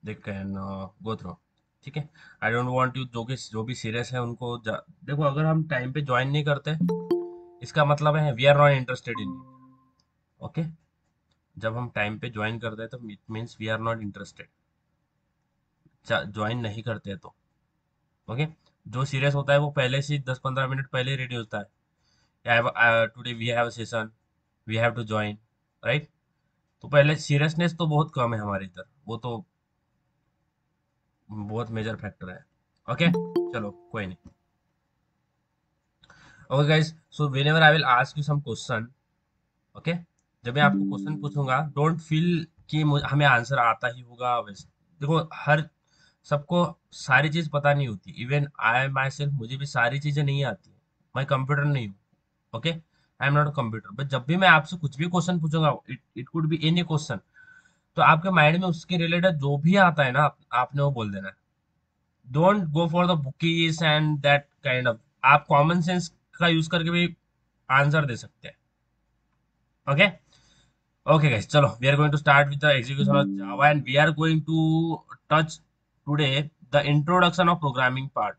They can go through. ठीक है, I don't want you, जो भी सीरियस है उनको देखो, अगर हम टाइम पे ज्वाइन नहीं करते, इसका मतलब है we are not interested in. Okay, जब हम टाइम पे ज्वाइन करते हैं तो it means we are not interested, join नहीं करते तो। ओके, जो सीरियस होता है वो पहले से 10-15 मिनट पहले रेडी होता है, today we have session, we have to join, right. तो पहले सीरियसनेस तो बहुत कम है हमारे इधर, वो तो बहुत मेजर फैक्टर है। ओके, चलो कोई नहीं। Okay guys, so whenever I will ask you some question, okay, जब मैं आपको क्वेश्चन पूछूंगा, डोंट फील कि हमें आंसर आता ही होगा वैसे। देखो, हर सबको सारी चीज पता नहीं होती, इवन आई माई सेल्फ, मुझे भी सारी चीजें नहीं आती है, मैं कंप्यूटर नहीं हूँ। Okay, I am not a computer, but जब भी मैं आपसे कुछ भी क्वेश्चन पूछूंगा, it it could be any question, तो आपके माइंड में उसके रिलेटेड जो भी आता है ना, आपने वो बोल देना है। Don't go for the bookies and that kind of, आप कॉमन सेंस का यूज करके भी आंसर दे सकते हैं। Okay, okay guys, chalo, we are going to start with the execution of Java, and we are going to touch today the introduction of programming part.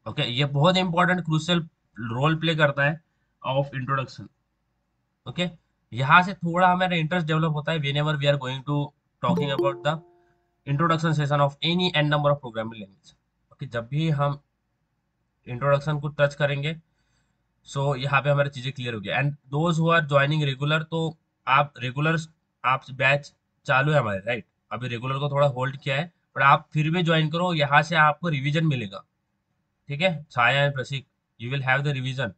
Okay, ये बहुत important crucial role play करता है of introduction. Okay, यहाँ से थोड़ा हमारा interest develop होता है whenever we are going to talking about the introduction session of any an number of programming language. Okay, जब भी हम इंट्रोडक्शन को टच करेंगे, सो यहाँ पे हमारी चीजें क्लियर हो गई, and those who are joining regular, तो आप रेगुलर, आप बैच चालू है हमारे, राइट। अभी रेगुलर को थोड़ा होल्ड किया है, पर आप फिर भी ज्वाइन करो, यहाँ से आपको रिवीजन मिलेगा। ठीक है, Chhaya and Prasik, you will have the revision.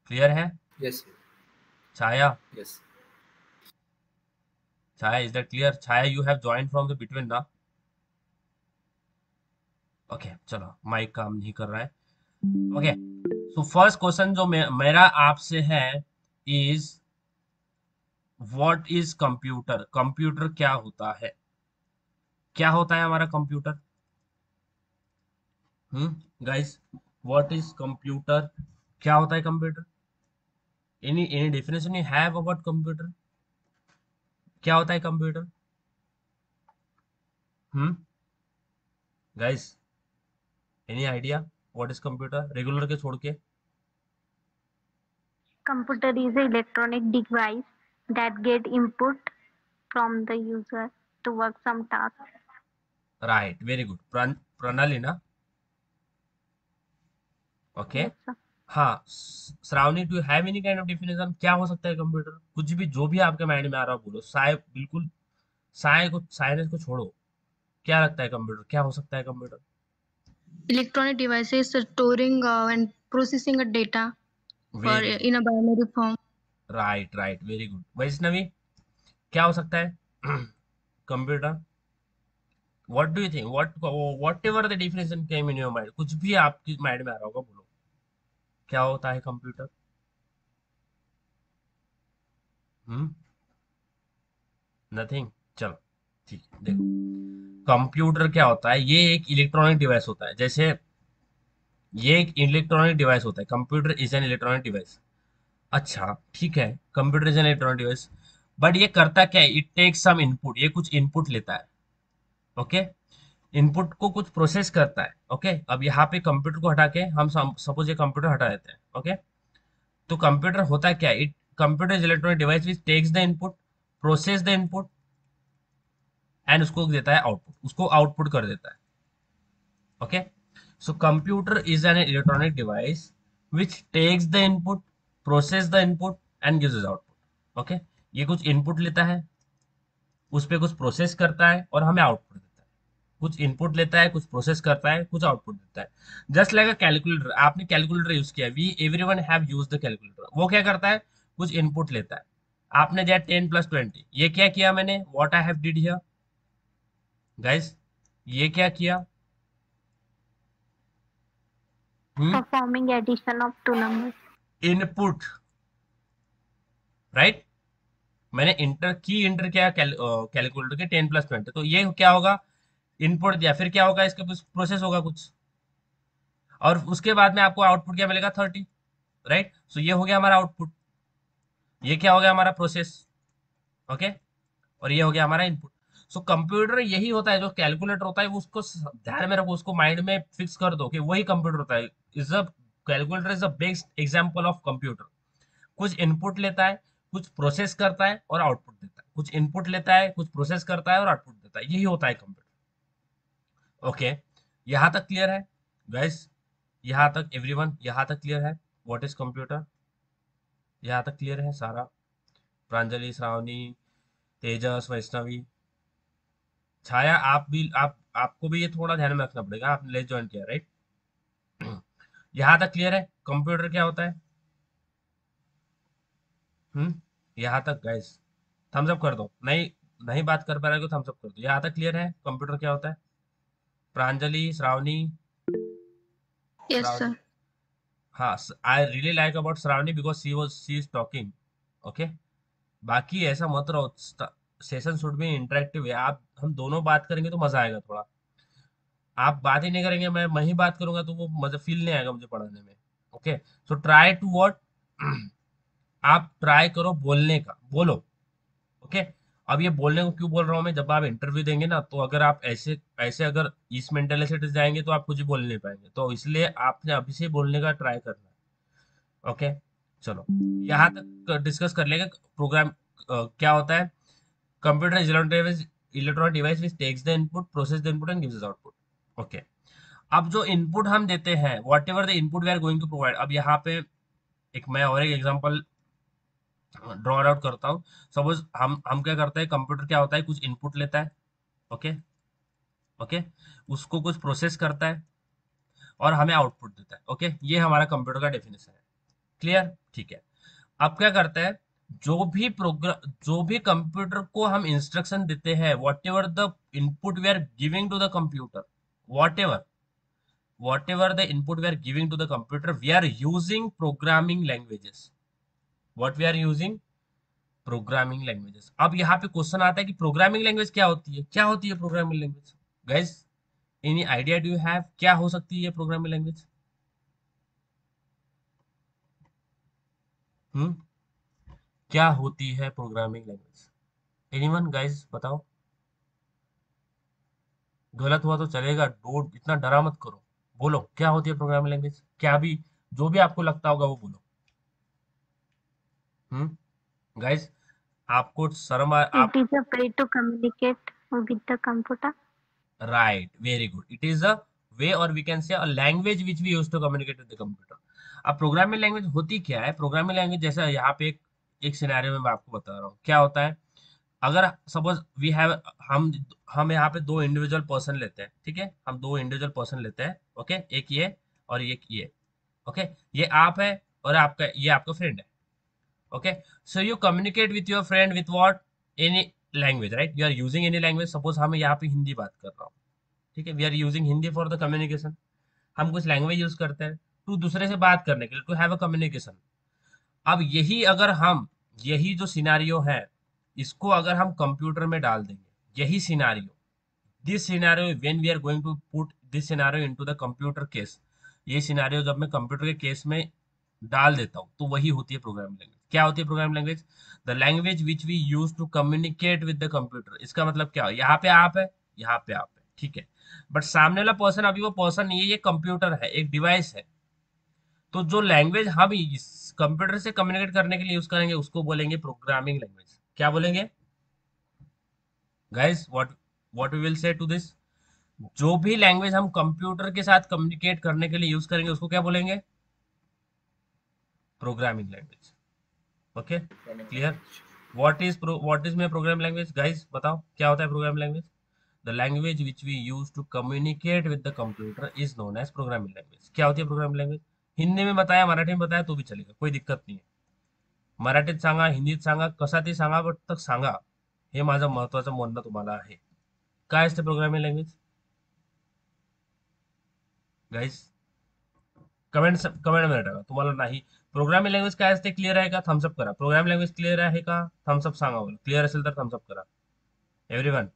Clear है? Yes, Chhaya, yes. Chhaya, is that clear? Chhaya, you have join from the between ना? ओके, चलो, माइक काम नहीं कर रहा है। ओके, सो फर्स्ट क्वेश्चन जो मेरा आपसे है is, what is computer? Computer क्या होता है? क्या होता है हमारा computer? Guys, what is computer? क्या होता है computer? Any definition you have about computer? क्या होता है computer? Hmm guys, any idea what is computer, regular के छोड़ के? Computer is an electronic device that get input from the user to work some task. Right, very good, प्रणाली ना? Okay, Yes, sir. हाँ, Shravani, do have any kind of definition? क्या हो सकता है कंप्यूटर? कुछ भी, जो भी आपके माइंड में आ रहा हो बोलो, साय बिल्कुल, साइलेंस को छोड़ो। क्या लगता है कंप्यूटर क्या हो सकता है computer? Electronic devices storing and processing a data for very good, in a binary form. Right right, very good. Vaishnavi, क्या हो सकता है computer? What do you think, what ever the definition came in your mind, कुछ भी आपकी mind में आ रहा होगा, बोलो, क्या होता है कंप्यूटर? हम्म नथिंग, चलो, ठीक है, देखो, कंप्यूटर क्या होता है, ये एक इलेक्ट्रॉनिक डिवाइस होता है। जैसे ये एक इलेक्ट्रॉनिक डिवाइस होता है, computer is an electronic device. अच्छा, ठीक है, computer is an electronic device, but ये करता क्या है? इट टेक्स सम इनपुट, ये कुछ इनपुट लेता है। ओके, इनपुट को कुछ प्रोसेस करता है। ओके, अब यहाँ पे कंप्यूटर को हटा के हम सपोज ये कंप्यूटर हटा देते हैं। ओके, तो कंप्यूटर होता है क्या? It computer is electronic device which takes the input, process the input, and उसको देता है आउटपुट, उसको आउटपुट कर देता है। Okay, so computer is an electronic device which takes the input, process the input, and gives output. Okay, ये कुछ input लेता है, उस पर कुछ प्रोसेस करता है और हमें आउटपुट देता है। कुछ इनपुट लेता है, कुछ प्रोसेस करता है, कुछ आउटपुट देता है। जस्ट लाइक अ कैलकुलेटर, आपने कैलकुलेटर यूज किया, we everyone have used the calculator. वो क्या करता है? कुछ इनपुट लेता है। आपने दिया 10 + 20, ये क्या किया मैंने? What I have did here guys, ये क्या किया? Performing addition of two numbers. Input, right. मैंने इंटर किया कैलकुलेटर के 10 + 20, तो ये क्या होगा? इनपुट दिया, फिर क्या होगा? इसका प्रोसेस होगा कुछ, और उसके बाद में आपको आउटपुट क्या मिलेगा? 30, राइट। सो ये हो गया हमारा आउटपुट, ये क्या हो गया? हमारा प्रोसेस। ओके, और ये हो गया हमारा इनपुट। सो कंप्यूटर यही होता है, जो कैलकुलेटर होता है वो उसको ध्यान में रखो, उसको माइंड में फिक्स कर दो कि वही कंप्यूटर होता है। Is a calculator is a best example of computer. कुछ इनपुट लेता है, कुछ प्रोसेस करता है और आउटपुट देता है, कुछ इनपुट लेता है, कुछ प्रोसेस करता है और आउटपुट देता है, यही होता है कंप्यूटर। ओके, यहाँ तक क्लियर है गाइस? यहाँ तक एवरीवन, यहाँ तक क्लियर है व्हाट इज कंप्यूटर? यहाँ तक क्लियर है सारा? प्रांजलि, श्रावणी, तेजस, वैष्णवी, छाया, आप भी, आपको भी ये थोड़ा ध्यान में रखना पड़ेगा, आपने लेस ज्वाइन किया राइट? यहाँ तक क्लियर है कंप्यूटर क्या होता है? यहाँ तक गाइस, थम्स अप कर दो। नहीं, नहीं बात कर पा रहे हो, थम्स अप कर दो। यहाँ तक क्लियर है कंप्यूटर क्या होता है? Pranjali, Shravani, Yes, Shravani, sir. हाँ, I really like about Shravani because she is talking. Okay, बाकी ऐसा मत रहो, सेशन शुड बी इंटरेक्टिव है। आप, हम दोनों बात करेंगे तो मजा आएगा थोड़ा। आप बात ही नहीं करेंगे, मैं ही बात करूंगा तो वो मजा फील नहीं आएगा मुझे पढ़ाने में। Okay, so try to what, आप ट्राई करो बोलने का, बोलो। ओके, अब ये बोलने को क्यों बोल रहा हूँ मैं, जब आप इंटरव्यू देंगे ना, तो अगर आप ऐसे ऐसे अगर इस मेंटेलिटी से जाएंगे तो आप कुछ बोल नहीं पाएंगे, तो इसलिए आपने अभी से बोलने का ट्राई करना है। ओके, चलो यहाँ तक डिस्कस कर लेंगे। प्रोग्राम क्या होता है? Computer is electronic device which takes the input, process the input and gives the output. Okay, अब जो इनपुट हम देते हैं, whatever the input we are going to provide, अब यहाँ पे एक मैं और एक एग्जांपल ड्रॉ आउट करता हूँ। सपोज हम क्या करते हैं, कंप्यूटर क्या होता है, कुछ इनपुट लेता है। ओके, ओके, उसको कुछ प्रोसेस करता है और हमें आउटपुट देता है। ओके, ये हमारा कंप्यूटर का डेफिनेशन है। क्लियर? ठीक है। अब क्या करता है, जो भी कंप्यूटर को हम इंस्ट्रक्शन देते हैं, whatever the input we are giving to the computer, whatever the input we are giving to the computer, we are using programming languages. What we are using? Programming languages. अब यहाँ पे question आता है कि programming language क्या होती है? क्या होती है programming language guys? Any idea do you have, क्या हो सकती है प्रोग्रामिंग लैंग्वेज? हम्म क्या होती है प्रोग्रामिंग लैंग्वेज? एनीवन गाइस बताओ। गलत हुआ तो चलेगा, डोंट इतना डरा मत करो, बोलो क्या होती है प्रोग्रामिंग लैंग्वेज, क्या भी, जो भी आपको लगता होगा वो बोलो। गाइस, आपको शर्म It आप, is a way to communicate with the computer. Right, very good, it is a way और we can say a language which we use to communicate with the computer. अब प्रोग्रामिंग लैंग्वेज होती क्या है? Programming language जैसा यहाँ पे एक scenario में मैं आपको बता रहा हूँ क्या होता है। अगर सपोज वी हैव, हम हम यहाँ पे दो इंडिविजुअल पर्सन लेते हैं, ठीक है, हम दो इंडिविजुअल पर्सन लेते हैं। ओके, एक ये और एक ये। ओके, ये आप है और आपका, ये आपका फ्रेंड है। Okay, so you communicate with your friend with what? Any language, right? You are using any language. Suppose हम यहाँ पे हिंदी बात कर रहा हूँ, ठीक है, we are using Hindi for the communication. हम कुछ लैंग्वेज यूज करते हैं टू दूसरे से बात करने के लिए, टू हैव अ कम्युनिकेशन। अब यही जो सिनारियो है, इसको अगर हम कंप्यूटर में डाल देंगे, यही scenario, this scenario when we are going to put this scenario into the computer case, ये सिनारियो जब मैं कंप्यूटर के केस में डाल देता हूँ, तो वही होती है प्रोग्रामिंग लैंग्वेज। क्या होती है programming language? The language which we use to communicate with the computer. इसका मतलब क्या हो, यहाँ पे आप है, यहाँ पे आप है, ठीक है, बट सामने वाला पर्सन अभी वो पर्सन नहीं है, ये कंप्यूटर है, एक डिवाइस है। तो जो लैंग्वेज हम इस कंप्यूटर से कम्युनिकेट करने के लिए यूज करेंगे, उसको बोलेंगे प्रोग्रामिंग लैंग्वेज। क्या बोलेंगे guys? What we will say to this? जो भी लैंग्वेज हम कंप्यूटर के साथ कम्युनिकेट करने के लिए यूज करेंगे, उसको क्या बोलेंगे? Programming language. Okay, clear? What is my programming language guys? बताओ क्या होता है programming language? The language which we use to communicate with the computer is known as programming language. क्या होती है प्रोग्रामिंग लैंग्वेज? हिंदी में बताया, मराठी में बताया तो भी चलेगा, कोई दिक्कत नाही. मराठीत सांगा, हिंदीत सांगा, कशातही सांगा, फक्त सांगा. हे माझं महत्वाचं म्हणणं तुम्हाला आहे. काय असते programming language guys? Comment comment मध्ये टाका. तुम्हाला नाही प्रोग्रामिंग लँग्वेज काय असते क्लिअर आहे का? थम्सअप करा. प्रोग्रामिंग लँग्वेज क्लिअर आहे का? थम्सअप सांगा मला. क्लिअर असेल तर थम्सअप करा. एवरीवन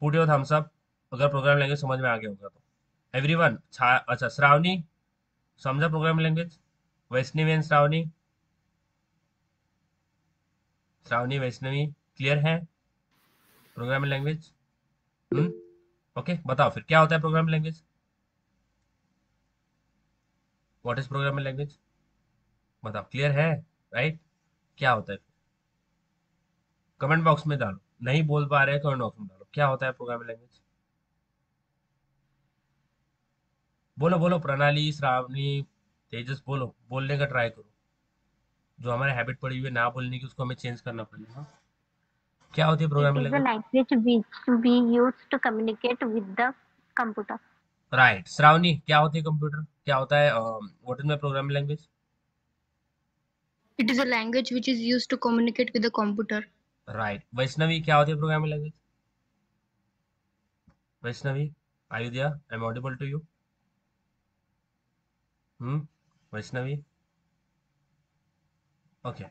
पुट योर थम्सअप अगर प्रोग्रामिंग लैंग्वेज समझ में आ गया होगा तो. एवरीवन, अच्छा श्रावणी समझा programming language? Vaishnavi and Shravani, Shravani Vaishnavi clear है? Programming language. ओके, बताओ फिर क्या होता है programming language. What is programming language, बताओ, क्लियर है? राइट, क्या होता है? कमेंट बॉक्स में डालो, नहीं बोल पा रहे कमेंट बॉक्स में डालो, क्या होता है प्रोग्रामिंग लैंग्वेज। बोलो बोलो, प्रणाली, श्रावणी, तेजस, बोलो, बोलने का ट्राई करो। जो हमारे हैबिट पड़ी हुई है ना बोलने की, उसको हमें चेंज करना पड़ेगा। क्या होती है It programming is a language? language which we use to communicate with the computer. Right, Shravani, क्या होती है कंप्यूटर, क्या होता है, what is my programming language? It is a language which is used to communicate with the computer. Right, Vaishnavi, क्या होती है programming language? Vaishnavi, Ayudhya, I am audible to you? Vaishnavi, okay.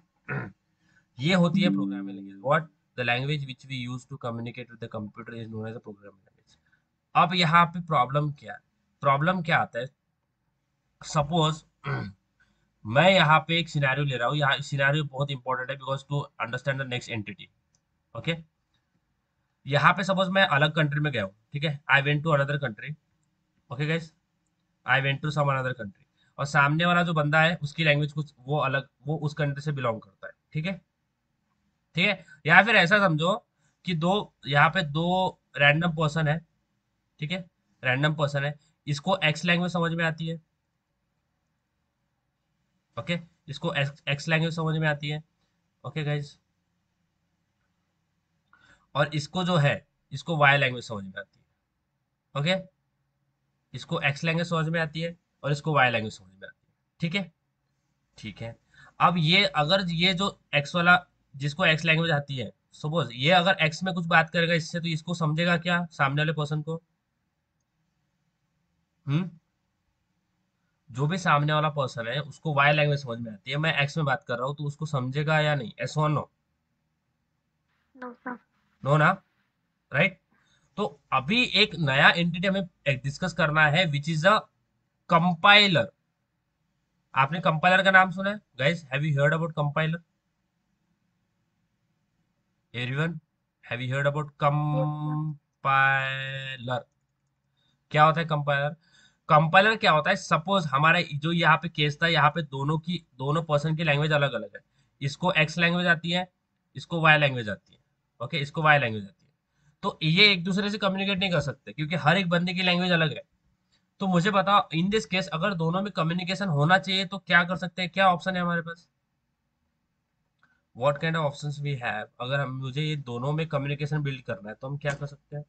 ये होती है programming language. What, the language which we use to communicate with the computer is known as a programming language. अब यहाँ पे problem क्या है, प्रॉब्लम क्या आता है, सपोज मैं यहाँ पे एक सिनेरियो ले रहा हूँ, यहाँ सिनेरियो बहुत इंपॉर्टेंट है because to understand the next entity. Okay, यहाँ पे सपोज मैं अलग कंट्री में गया हूँ, ठीक है, I went to another country. Okay guys, I went to some another country, और सामने वाला जो बंदा है उसकी लैंग्वेज कुछ वो अलग, वो उस कंट्री से बिलोंग करता है, ठीक है। ठीक है, या फिर ऐसा समझो कि दो, यहाँ पे दो रैंडम पर्सन है, ठीक है, रैंडम पर्सन है, इसको एक्स लैंग्वेज समझ में आती है। ओके, इसको एक्स लैंग्वेज समझ में आती है। ओके गाइज, और इसको जो है, इसको वाई लैंग्वेज समझ में आती है। ओके, इसको एक्स लैंग्वेज समझ में आती है और इसको वाई लैंग्वेज समझ में आती है, ठीक है। ठीक है, अब ये अगर ये जो एक्स वाला, जिसको एक्स लैंग्वेज आती है, सपोज ये अगर एक्स में कुछ बात करेगा इससे, तो इसको समझेगा क्या सामने वाले पर्सन को? हम्म, जो भी सामने वाला पर्सन है उसको वाई लैंग्वेज समझ में आती है, मैं एक्स में बात कर रहा हूँ, तो उसको समझेगा या नहीं? एस और नो? No, sir. नो ना, राइट। तो अभी एक नया एंटिटी हमें डिस्कस करना है विच इज अ कंपाइलर। आपने कंपाइलर का नाम सुना है guys? Have you heard about compiler? Everyone, have you heard about Yes, sir. Compiler? क्या होता है कंपाइलर? कंपाइलर क्या होता है, सपोज हमारा जो यहाँ पे केस था, यहाँ पे दोनों की, दोनों पर्सन की लैंग्वेज अलग अलग है। इसको एक्स लैंग्वेज आती है, इसको वाई लैंग्वेज आती है। ओके, इसको वाई लैंग्वेज आती है, तो ये एक दूसरे से कम्युनिकेट नहीं कर सकते क्योंकि हर एक बंदे की लैंग्वेज अलग है। तो मुझे बताओ, इन दिस केस अगर दोनों में कम्युनिकेशन होना चाहिए तो क्या कर सकते हैं, क्या ऑप्शन है हमारे पास? What kind of options we have, अगर हम, मुझे ये दोनों में कम्युनिकेशन बिल्ड करना है तो हम क्या कर सकते हैं?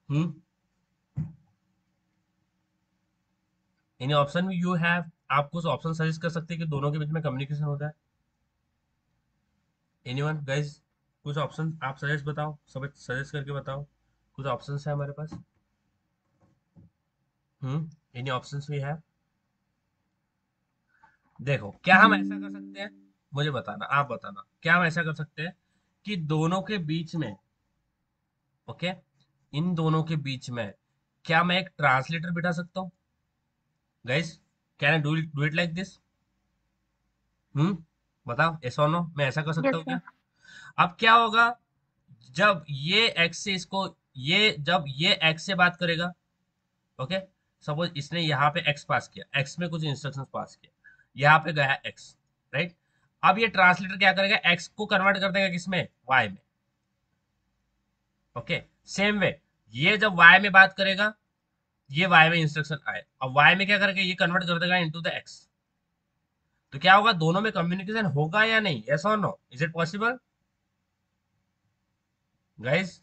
हम्म, इन ऑप्शन यू हैव, आप कुछ ऑप्शन सजेस्ट कर सकते हैं कि दोनों के बीच में कम्युनिकेशन होता है? एनीवन गाइस, कुछ ऑप्शन आप सजेस्ट बताओ, सब सजेस्ट करके बताओ, कुछ ऑप्शन है हमारे पास। Any options we have? देखो, क्या हम ऐसा कर सकते हैं, मुझे बताना, आप बताना, क्या हम ऐसा कर सकते हैं कि दोनों के बीच में, ओके, इन दोनों के बीच में क्या मैं एक ट्रांसलेटर बिठा सकता हूँ? Guys, can I do it like this? बताओ, यस और नो, मैं ऐसा कर सकता Yes, हूँ क्या? sir. अब क्या होगा, जब ये एक्स से इसको, ये जब ये एक्स से बात करेगा, ओके, सपोज इसने यहाँ पे एक्स पास किया, एक्स में कुछ इंस्ट्रक्शंस पास किया, यहाँ पे गया एक्स, राइट। अब ये ट्रांसलेटर क्या करेगा, एक्स को कन्वर्ट कर देगा किसमें? वाई में। ओके, सेम वे, ये जब वाई में बात करेगा, ये वाई में इंस्ट्रक्शन आए, अब वाई में क्या करेगा, ये कन्वर्ट कर देगा इनटू द एक्स। तो क्या होगा, दोनों में कम्युनिकेशन होगा या नहीं? यस और no, is it possible guys?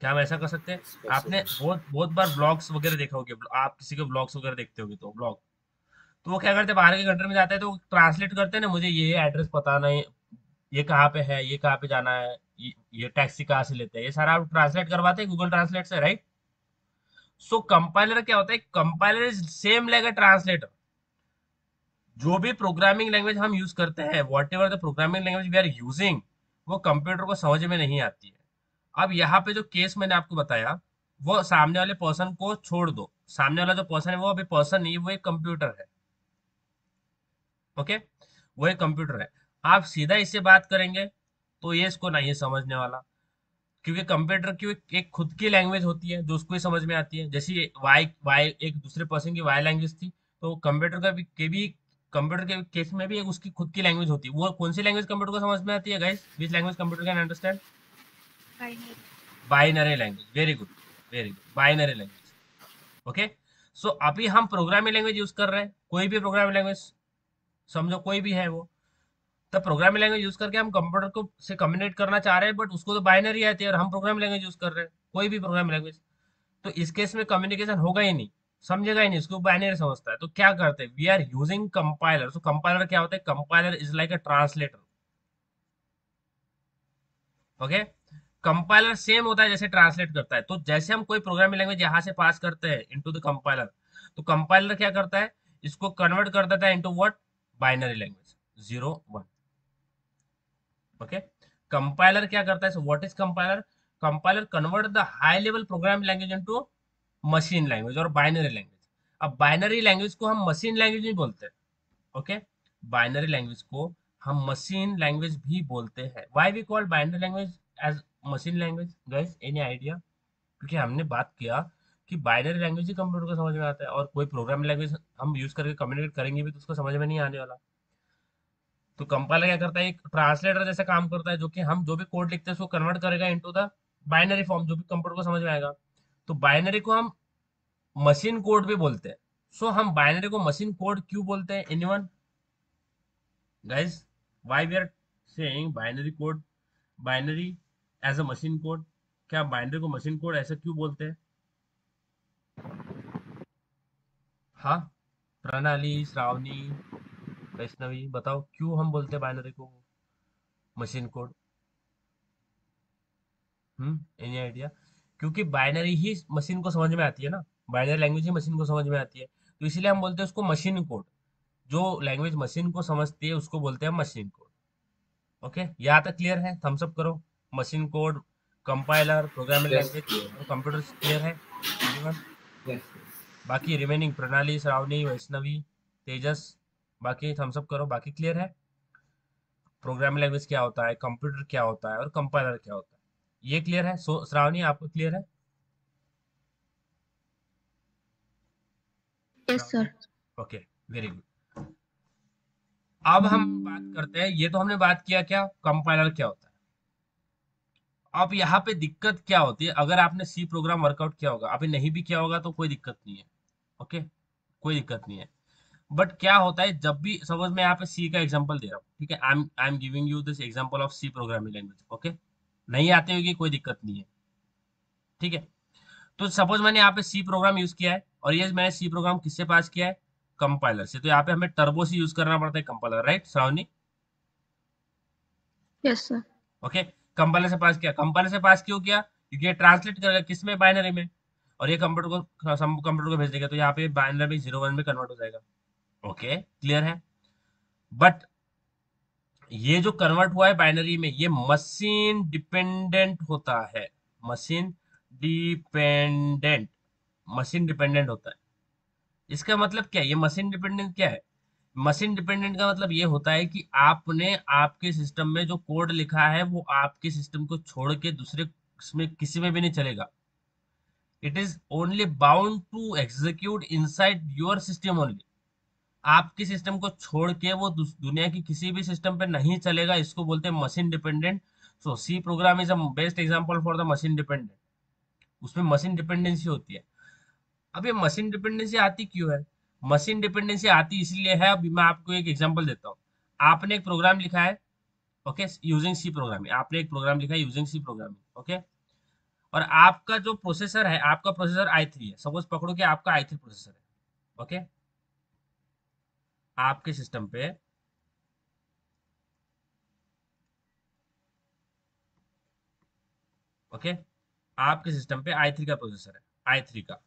क्या हम ऐसा कर सकते हैं? आपने बहुत बहुत बार ब्लॉग्स वगैरह देखा होगे, आप किसी के ब्लॉग्स वगैरह देखते होगे, तो ब्लॉग, तो वो क्या करते हैं, बाहर के कंट्री में जाते हैं तो ट्रांसलेट करते हैं ना, मुझे ये एड्रेस पता नहीं, ये कहाँ पे है, ये कहाँ पे जाना है, ये टैक्सी कहाँ से लेते हैं, ये सारा आप ट्रांसलेट करवाते हैं गूगल ट्रांसलेट से, राइट। सो कंपाइलर क्या होता है, compiler is same like a translator. जो भी प्रोग्रामिंग लैंग्वेज हम यूज करते हैं, whatever the programming language we are using, वो कंप्यूटर को समझ में नहीं आती है। अब यहाँ पे जो केस मैंने आपको बताया, वो सामने वाले पर्सन को छोड़ दो, सामने वाला जो पर्सन है वो अभी पर्सन नहीं है, वो एक कंप्यूटर है। ओके, वो एक कंप्यूटर है। आप सीधा इससे बात करेंगे तो ये इसको नहीं समझने वाला, क्योंकि कंप्यूटर की एक खुद की लैंग्वेज होती है जो उसको ही समझ में आती है। जैसे वाई वाई एक दूसरे पर्सन की वाई लैंग्वेज थी, तो कंप्यूटर का भी कंप्यूटर के केस में भी एक उसकी खुद की लैंग्वेज होती है। वो कौन सी लैंग्वेज कंप्यूटर को समझ में आती है guys? Which language computer can understand? Binary. Binary language. Very good, very good, binary language. Okay, so अभी हम प्रोग्रामिंग लैंग्वेज यूज कर रहे हैं, कोई भी प्रोग्रामिंग लैंग्वेज समझो, कोई भी है वो। तब प्रोग्रामिंग लैंग्वेज यूज करके हम कंप्यूटर को से कम्युनिकेट करना चाह रहे हैं, बट उसको तो बाइनरी आती है और हम प्रोग्रामिंग लैंग्वेज यूज कर रहे हैं, कोई भी प्रोग्रामिंग लैंग्वेज। तो इस केस में कम्युनिकेशन होगा ही नहीं, समझेगा ही नहीं, उसको बाइनरी समझता है। तो क्या करते हैं, we are using compiler. So compiler क्या होता है? Compiler is like a translator. Okay, compiler same होता है जैसे ट्रांसलेट करता है। तो जैसे हम कोई प्रोग्रामिंग लैंग्वेज यहाँ से पास करते हैं इनटू द कंपाइलर, तो कंपाइलर क्या करता है, इसको कन्वर्ट कर देता है into what? Binary language, 0 1। Okay, compiler क्या करता है? What is compiler? Compiler convert the high level programming language into machine language और बाइनरी लैंग्वेज। अब बाइनरी लैंग्वेज को हम मशीन लैंग्वेज नहीं बोलते। ओके, बाइनरी लैंग्वेज को हम मशीन लैंग्वेज भी बोलते हैं। Why we call binary language as machine language guys? Any idea? क्योंकि हमने बात किया कि बाइनरी लैंग्वेज ही कंप्यूटर को समझ में आता है, और कोई प्रोग्रामिंग लैंग्वेज हम यूज करके कम्युनिकेट करेंगे भी तो उसको समझ में नहीं आने वाला। तो कंपाइलर क्या करता है, एक ट्रांसलेटर जैसा काम करता है, जो कि हम जो भी कोड लिखते हैं उसको कन्वर्ट करेगा इनटू द बाइनरी फॉर्म, जो भी कंप्यूटर को समझ में आएगा। तो बाइनरी को हम मशीन कोड भी बोलते हैं। सो हम बाइनरी को मशीन कोड क्यों बोलते हैं? Anyone guys, why we are saying binary code, binary as a machine code? क्या बाइनरी को मशीन कोड ऐसा क्यों बोलते हैं? हाँ, प्रणाली, श्रावणी, वैष्णवी, बताओ क्यों हम बोलते हैं बाइनरी को मशीन कोड? Any idea? क्योंकि बाइनरी ही मशीन को समझ में आती है ना, बाइनरी लैंग्वेज ही मशीन को समझ में आती है, तो इसलिए हम बोलते हैं उसको मशीन कोड। जो लैंग्वेज मशीन को समझती है उसको बोलते हैं मशीन कोड। ओके, यहाँ तक क्लियर है? थम्स अप करो। Machine code, compiler, programming Yes, language clear. और कंप्यूटर क्लियर है? एनीवन? Yes. बाकी रिमेनिंग प्रणाली, श्रावणी, वैष्णवी, तेजस, बाकी थम्स अप करो, बाकी क्लियर है? प्रोग्रामिंग लैंग्वेज क्या होता है, कंप्यूटर क्या होता है और कंपाइलर क्या होता है, ये क्लियर है? सो श्रावणी, आपको क्लियर है? Yes, Shravani, sir. Okay, very good. अब हम बात करते हैं, ये तो हमने बात किया क्या कंपाइलर क्या होता है। अब यहाँ पे दिक्कत क्या होती है, अगर आपने सी प्रोग्राम वर्कआउट किया होगा, अभी नहीं भी किया होगा तो कोई दिक्कत नहीं है। ओके, कोई दिक्कत नहीं है। बट क्या होता है, जब भी सपोज मैं यहाँ पे सी का एग्जांपल दे रहा हूँ, ठीक है, I am giving you this example of C programming language. Okay, नहीं आते होगी कोई दिक्कत नहीं है, ठीक है। तो सपोज मैंने यहाँ पे सी प्रोग्राम यूज किया है, और ये मैंने सी प्रोग्राम किससे पास किया है? कंपाइलर से। तो यहाँ पे हमें टर्बो सी यूज करना पड़ता है, compiler, right Shravani? Yes, sir. Okay, compiler से पास किया। कंपाइलर से पास क्यों किया? क्योंकि ये ट्रांसलेट करेगा किस में? बाइनरी में। और ये कंप्यूटर को भेज देगा, तो यहाँ पे बाइनरी में 0 1 में कन्वर्ट हो जाएगा। ओके, क्लियर है? बट ये जो कन्वर्ट हुआ है बाइनरी में, ये मशीन डिपेंडेंट होता है। मशीन डिपेंडेंट, मशीन डिपेंडेंट होता है। इसका मतलब क्या है, ये मशीन डिपेंडेंट क्या है? मशीन डिपेंडेंट का मतलब ये होता है कि आपने आपके सिस्टम में जो कोड लिखा है वो आपके सिस्टम को छोड़ के दूसरे में किसी में भी नहीं चलेगा। It is only bound to execute inside your system only. आपके सिस्टम को छोड़ के वो दुनिया की किसी भी सिस्टम पे नहीं चलेगा, इसको बोलते हैं machine dependent. So C program is a best example for the machine dependent. उसमें मशीन डिपेंडेंसी होती है। अब ये मशीन डिपेंडेंसी आती क्यों है? मशीन डिपेंडेंसी आती इसलिए है, अभी मैं आपको एक एग्जांपल देता हूँ। आपने एक प्रोग्राम लिखा है, ओके, यूजिंग सी प्रोग्रामिंग। आपने एक प्रोग्राम लिखा है यूजिंग सी प्रोग्रामिंग, ओके। और आपका जो प्रोसेसर है, आपका प्रोसेसर i3 है, सपोज पकड़ो कि आपका i3 प्रोसेसर है, ओके। आपके सिस्टम पे ओके, आपके सिस्टम पे i3 का प्रोसेसर है, i3 का,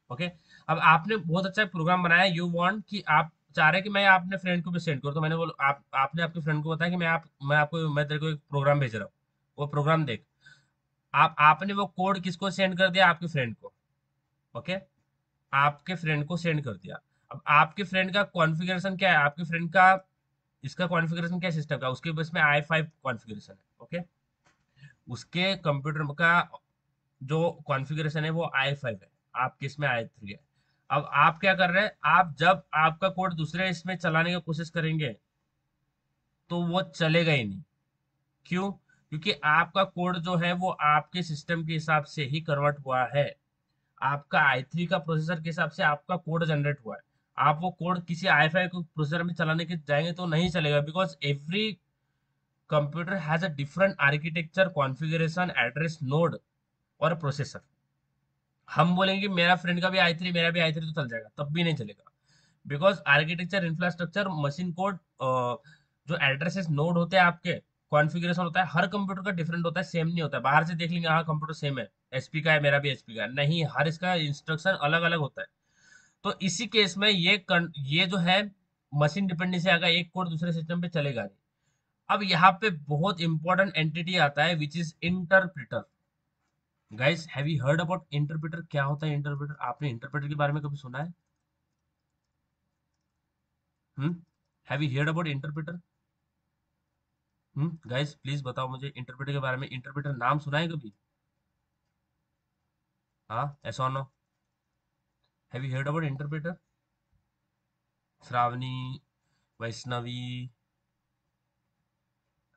ओके। अब आपने बहुत अच्छा प्रोग्राम बनाया, यू वांट कि आप चाह रहे हैं कि मैं अपने फ्रेंड को भी सेंड करूँ, तो मैंने बोला, आपने आपके फ्रेंड को बताया कि मैं तेरे को एक प्रोग्राम भेज रहा हूँ, वो प्रोग्राम देख। आपने वो कोड किसको सेंड कर दिया? आपके फ्रेंड को, ओके। आपके फ्रेंड को सेंड कर दिया। अब आपके फ्रेंड का कॉन्फ़िगरेशन क्या है? आपके फ्रेंड का इसका कॉन्फ़िगरेशन क्या सिस्टम का, उसके बस में i5 कॉन्फ़िगरेशन है। ओके, उसके कंप्यूटर का जो कॉन्फ़िगरेशन है वो i5 है, आपके इसमें i3 है। अब आप क्या कर रहे हैं, आप जब आपका कोड दूसरे इसमें चलाने की कोशिश करेंगे तो वो चलेगा ही नहीं। क्यों? क्योंकि आपका कोड जो है वो आपके सिस्टम के हिसाब से ही कन्वर्ट हुआ है, आपका i3 का प्रोसेसर के हिसाब से आपका कोड जनरेट हुआ है। आप वो कोड किसी i5 को प्रोसेसर में चलाने के जाएंगे तो नहीं चलेगा, because every computer has a different architecture, configuration, address, node और प्रोसेसर। हम बोलेंगे मेरा फ्रेंड का भी i3, मेरा भी i3 तो चल जाएगा, तब भी नहीं चलेगा, because architecture, infrastructure, machine code, जो एड्रेसेस नोड होते हैं आपके, कॉन्फ़िगरेशन होता है, हर कंप्यूटर का डिफरेंट होता है, सेम नहीं होता है। बाहर से देख लेंगे हाँ कंप्यूटर सेम है, एचपी का है, मेरा भी एचपी का है, नहीं, हर इसका इंस्ट्रक्शन अलग अलग होता है। तो इसी केस में ये जो है मशीन डिपेंडेंसी आएगा, एक कोड दूसरे सिस्टम पे चलेगा नहीं। अब यहाँ पे बहुत इंपॉर्टेंट एंटिटी आता है which is interpreter. Guys, have you heard about interpreter? क्या होता है इंटरप्रिटर? आपने इंटरप्रिटर के बारे में कभी सुना है? Hmm, have you heard about interpreter? Guys please बताओ मुझे इंटरप्रेटर के बारे में, इंटरप्रेटर नाम सुना है कभी? हाँ, ऐसा नो? Have you heard about interpreter? Shravani, Vaishnavi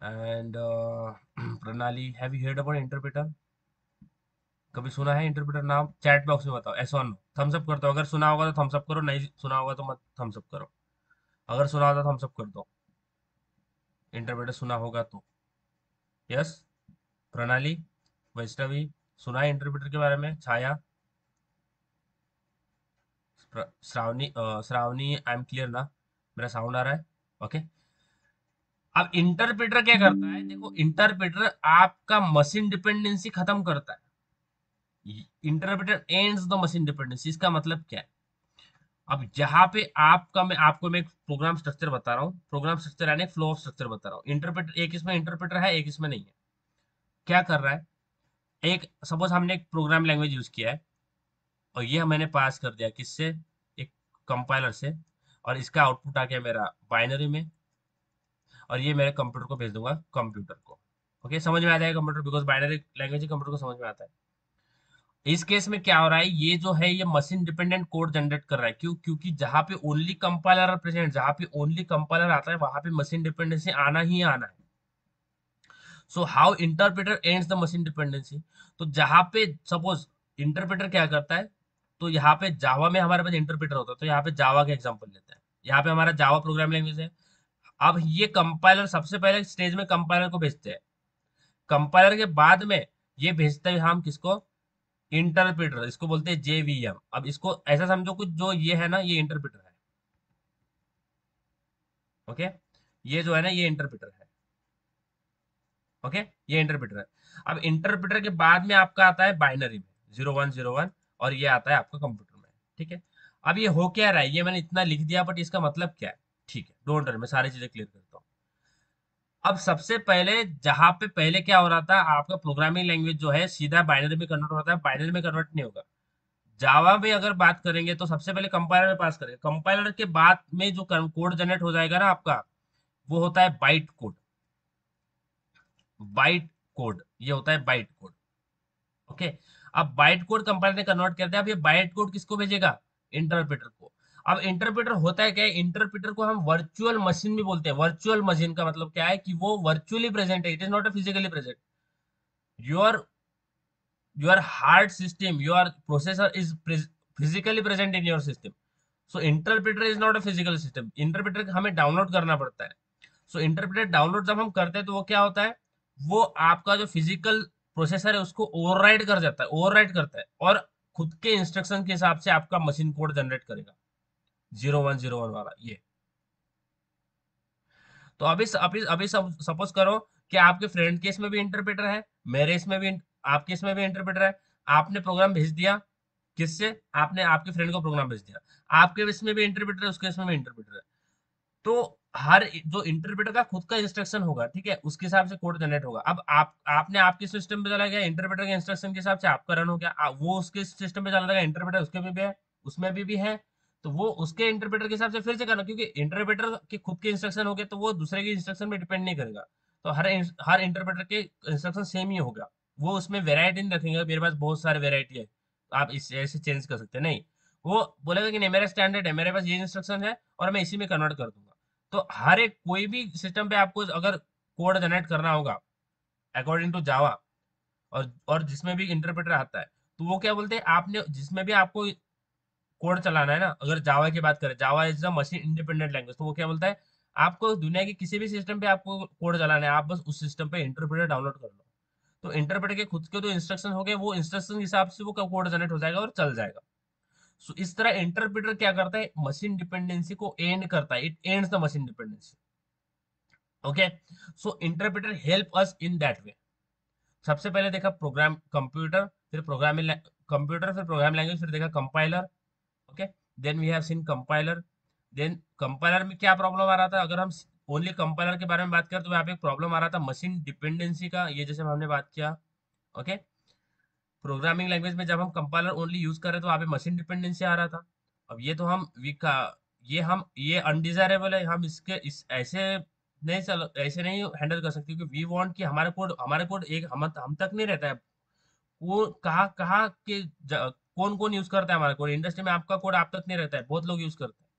and Pranali, have you heard about interpreter? कभी सुना है इंटरप्रेटर नाम? चैट बॉक्स में बताओ, ऐसा नो? थम्स अप कर दो, अगर सुना होगा तो थम्स अप करो, नहीं सुना होगा तो मत थम्स अप करो। अगर सुना होगा तो थम्स अप कर दो, इंटरप्रेटर सुना होगा तो। यस, प्रणाली, वैष्णवी, सुना है इंटरप्रेटर के बारे में? Chhaya, Shravani, Shravani, I am clear ना? मेरा साउंड आ रहा है? ओके। अब इंटरप्रेटर क्या करता है, देखो इंटरप्रेटर आपका मशीन डिपेंडेंसी खत्म करता है। Interpreter ends the machine dependency, इसका मतलब क्या है? अब जहां पे मैं एक प्रोग्राम स्ट्रक्चर बता रहा हूँ, प्रोग्राम स्ट्रक्चर यानी फ्लो ऑफ स्ट्रक्चर बता रहा हूँ। इंटरप्रेटर, एक इसमें इंटरप्रेटर है, एक इसमें नहीं है। क्या कर रहा है, एक सपोज हमने एक प्रोग्राम लैंग्वेज यूज किया है और ये मैंने पास कर दिया किससे, एक कंपाइलर से, और इसका आउटपुट आ गया मेरा बाइनरी में, और ये मेरे कंप्यूटर को भेज दूंगा कंप्यूटर को। ओके, समझ में आ जाएगा computer, because binary language he computer को समझ में आता है। इस केस में क्या हो रहा है, ये जो है ये मशीन डिपेंडेंट कोड जनरेट कर रहा है। क्यों? क्योंकि जहां पे ओनली कंपाइलर प्रेजेंट, जहां पे ओनली कंपाइलर आता है वहां पे मशीन डिपेंडेंसी आना ही आना है। So how interpreter ends the machine dependency? तो जहां पे सपोज इंटरप्रेटर क्या करता है, तो यहाँ पे जावा में हमारे पास इंटरप्रेटर होता है, तो यहाँ पे जावा का एग्जांपल लेते हैं। यहाँ पे हमारा जावा प्रोग्राम लैंग्वेज है। अब ये कंपाइलर सबसे पहले स्टेज में कंपाइलर को भेजते हैं, कंपाइलर के बाद में ये भेजते हैं हम किसको, इंटरप्रेटर, इसको बोलते हैं जेवीएम। अब इसको ऐसा समझो कुछ, जो ये है ना ये इंटरप्रेटर है। ओके, ये जो है ना ये इंटरप्रेटर है। ओके, ये इंटरप्रेटर है। अब इंटरप्रेटर के बाद में आपका आता है बाइनरी में 0101, और ये आता है आपका कंप्यूटर में। ठीक है, अब ये हो क्या रहा है, ये मैंने इतना लिख दिया, बट इसका मतलब क्या है? ठीक है, डोंट वरी, मैं सारी चीजें क्लियर करता हूँ। अब सबसे पहले जहां पे पहले क्या हो रहा था, आपका प्रोग्रामिंग लैंग्वेज जो है सीधा बाइनरी में कन्वर्ट होता है, बाइनरी में कन्वर्ट नहीं होगा। जावा में अगर बात करेंगे तो सबसे पहले कंपाइलर में पास करेंगे, कंपाइलर के बाद में जो कोड जनरेट हो जाएगा ना आपका, वो होता है बाइट कोड। बाइट कोड, ये होता है बाइट कोड। ओके, अब बाइट कोड कंपाइलर ने कन्वर्ट कर दिया, अब ये बाइट कोड किसको भेजेगा, इंटरप्रेटर को। अब इंटरप्रेटर होता है क्या है, इंटरप्रेटर को हम वर्चुअल मशीन भी बोलते हैं। वर्चुअल मशीन का मतलब क्या है, कि वो वर्चुअली प्रेजेंट है, it is not a physically present. Your your hard system, your processor is physically present in your system. So interpreter is not a physical system, interpreter हमें डाउनलोड करना पड़ता है। सो इंटरप्रेटर डाउनलोड जब हम करते हैं तो वो क्या होता है, वो आपका जो फिजिकल प्रोसेसर है उसको ओवरराइड कर जाता है, ओवरराइड करता है, और खुद के इंस्ट्रक्शन के हिसाब से आपका मशीन कोड जनरेट करेगा, 0101 वाला ये। तो अभी सपोज करो कि आपके फ्रेंड केस में भी इंटरप्रेटर है, मेरे इसमें भी, आपके इसमें भी इंटरप्रेटर है। आपने प्रोग्राम भेज दिया किससे, आपने आपके फ्रेंड को प्रोग्राम भेज दिया, आपके इसमें भी इंटरप्रेटर है, उसके इसमें भी इंटरप्रेटर है। तो हर जो इंटरप्रेटर का खुद का इंस्ट्रक्शन होगा, ठीक है, उसके हिसाब से कोड जनरेट होगा। अब आपने आपके सिस्टम पे चला गया, इंटरप्रेटर के इंस्ट्रक्शन के हिसाब से आपका रन हो गया, वो उसके सिस्टम पे चला गया, इंटरप्रेटर उसके में भी है, उसमें भी है। तो वो उसके इंटरप्रेटर के हिसाब से फिर से करना, क्योंकि इंटरप्रेटर के खुद के इंस्ट्रक्शन हो गए तो वो दूसरे के इंस्ट्रक्शन पे डिपेंड नहीं करेगा। तो हर इंटरप्रेटर के इंस्ट्रक्शन सेम ही होगा। वो उसमें वेराइटी नहीं रखेंगे, मेरे पास बहुत सारे वेराइटी है, आप इस ऐसे चेंज कर सकते हैं, नहीं। वो बोलेगा कि नहीं, मेरा स्टैंडर्ड है, मेरे पास ये इंस्ट्रक्शन है और मैं इसी में कन्वर्ट कर दूंगा। तो हर एक कोई भी सिस्टम पे आपको अगर कोड जनरेट करना होगा अकॉर्डिंग टू जावा, और जिसमें भी इंटरप्रेटर आता है, तो वो क्या बोलते हैं, आपने जिसमें भी आपको कोड चलाना है ना, अगर जावा की बात करें, Java is a machine independent language, तो वो क्या बोलता है, आपको दुनिया के किसी भी सिस्टम पे आपको कोड चलाना है, आप बस उस सिस्टम पे इंटरप्रेटर डाउनलोड कर लो। तो इंटरप्रेटर के खुद के जो इंस्ट्रक्शन हो गए, वो इंस्ट्रक्शन के हिसाब से वो कोड जनरेट हो जाएगा और चल जाएगा। सो इस तरह इंटरप्रेटर क्या करता है, मशीन डिपेंडेंसी को एंड करता है, it ends the machine dependency. Okay, so interpreter help us in that way. सबसे पहले देखा प्रोग्राम कंप्यूटर, फिर प्रोग्रामिंग कंप्यूटर, फिर प्रोग्राम लैंग्वेज, फिर देखा compiler. Okay, then we have seen compiler. Then compiler में क्या प्रॉब्लम आ रहा था, अगर हम ओनली कंपाइलर के बारे में बात करें तो यहाँ पे एक प्रॉब्लम आ रहा था मशीन डिपेंडेंसी का, ये जैसे हमने बात किया। ओके, प्रोग्रामिंग लैंग्वेज में जब हम कंपाइलर ओनली यूज कर रहे तो वहाँ पे मशीन डिपेंडेंसी आ रहा था। अब ये तो हम वी का ये अनडिजायरेबल है, हम इसके इस ऐसे नहीं चल ऐसे नहीं हैंडल कर सकते, क्योंकि वी वांट कि हमारे कोड एक हम तक नहीं रहता है। वो कहाँ कहाँ के कौन कौन यूज करता है हमारा कोड, इंडस्ट्री में आपका कोड आप तक नहीं रहता है, बहुत लोग यूज करते हैं।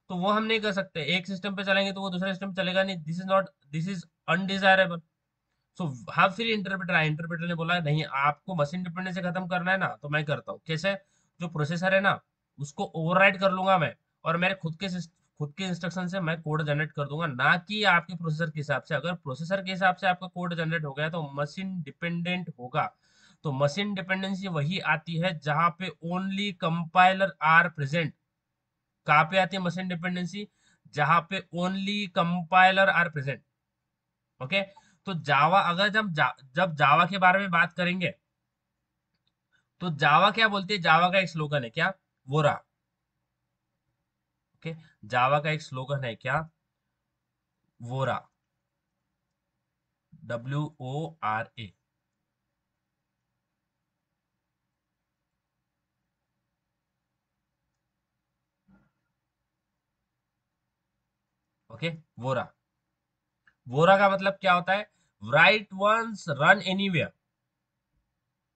तो वो हम नहीं कर सकते, एक सिस्टम पे चलेंगे तो वो दूसरे सिस्टम पे चलेगा नहीं, दिस इज अनडिजायरेबल। सो हाँ, फिर इंटरप्रेटर आया, इंटरप्रेटर ने बोला नहीं, आपको मशीन डिपेंडेंसी खत्म करना है ना, तो मैं करता हूँ कैसे, जो प्रोसेसर है ना उसको ओवरराइड कर लूंगा मैं, और मेरे खुद के इंस्ट्रक्शन से मैं कोड जनरेट कर दूंगा, ना कि आपके प्रोसेसर के हिसाब से। अगर प्रोसेसर के हिसाब से आपका कोड जनरेट हो गया तो मशीन डिपेंडेंट होगा। तो मशीन डिपेंडेंसी वही आती है जहां पे ओनली कंपाइलर आर प्रेजेंट। कहाँ पे आती है मशीन डिपेंडेंसी, जहां पे only compiler are present. Okay, तो जावा अगर जब जावा के बारे में बात करेंगे तो जावा क्या बोलती है, जावा का एक स्लोगन है क्या, वो रहा। ओके, जावा का एक स्लोगन है क्या, वो रहा, WORA। ओके, वोरा। वोरा का मतलब क्या होता है, write once run anywhere.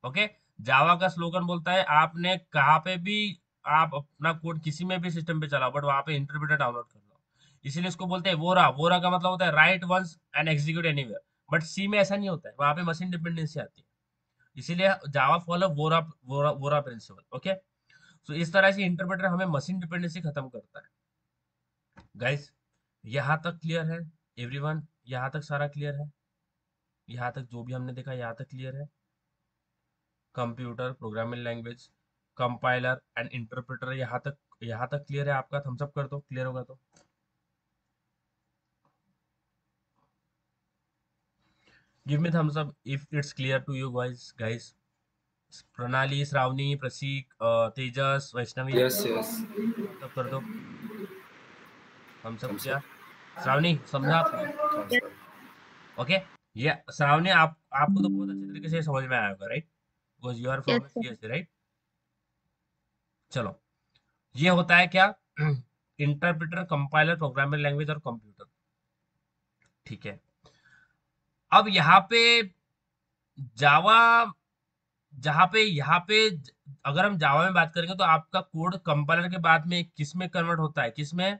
Okay, Java का स्लोगन बोलता है आपने कहाँ पे भी आप अपना कोड किसी में भी सिस्टम पे चलाओ, बट वहां पे इंटरप्रेटर डाउनलोड कर लो, इसीलिए इसको बोलते हैं वोरा। वोरा का मतलब होता है write once and execute anywhere. But C में ऐसा नहीं होता है, वहां पे मशीन डिपेंडेंसी आती है, इसीलिए जावा फॉलो वोरा वोरा वोरा प्रिंसिपल। ओके, सो इस तरह से इंटरप्रेटर हमें मशीन डिपेंडेंसी खत्म करता है। गाइस, यहाँ तक क्लियर है एवरीवन, यहाँ तक सारा क्लियर है, यहाँ तक जो भी हमने देखा यहाँ तक क्लियर है। Computer, programming language, compiler and interpreter, यहाँ तक क्लियर है आपका, थम्स अप कर दो क्लियर होगा तो। Give me thumbs up if it's clear to you guys. Pranali, Shravani, Prasik, Tejas, Vaishnavi, Yes, yes. Thumbs up कर दो। Thumbs up Thumbs up. किया, श्रावणी समझा आपने। Thumbs up. ओके, ये श्रावणी आपको तो बहुत अच्छे तरीके से समझ में आया होगा, right, because you are Yes, from sir. CSE, right. चलो, ये होता है क्या, इंटरप्रेटर, कंपाइलर, प्रोग्रामिंग लैंग्वेज और कंप्यूटर। ठीक है, अब यहाँ पे जावा, जहाँ पे यहाँ पे अगर हम जावा में बात करेंगे तो आपका कोड कंपाइलर के बाद में किस में कन्वर्ट होता है, किस में,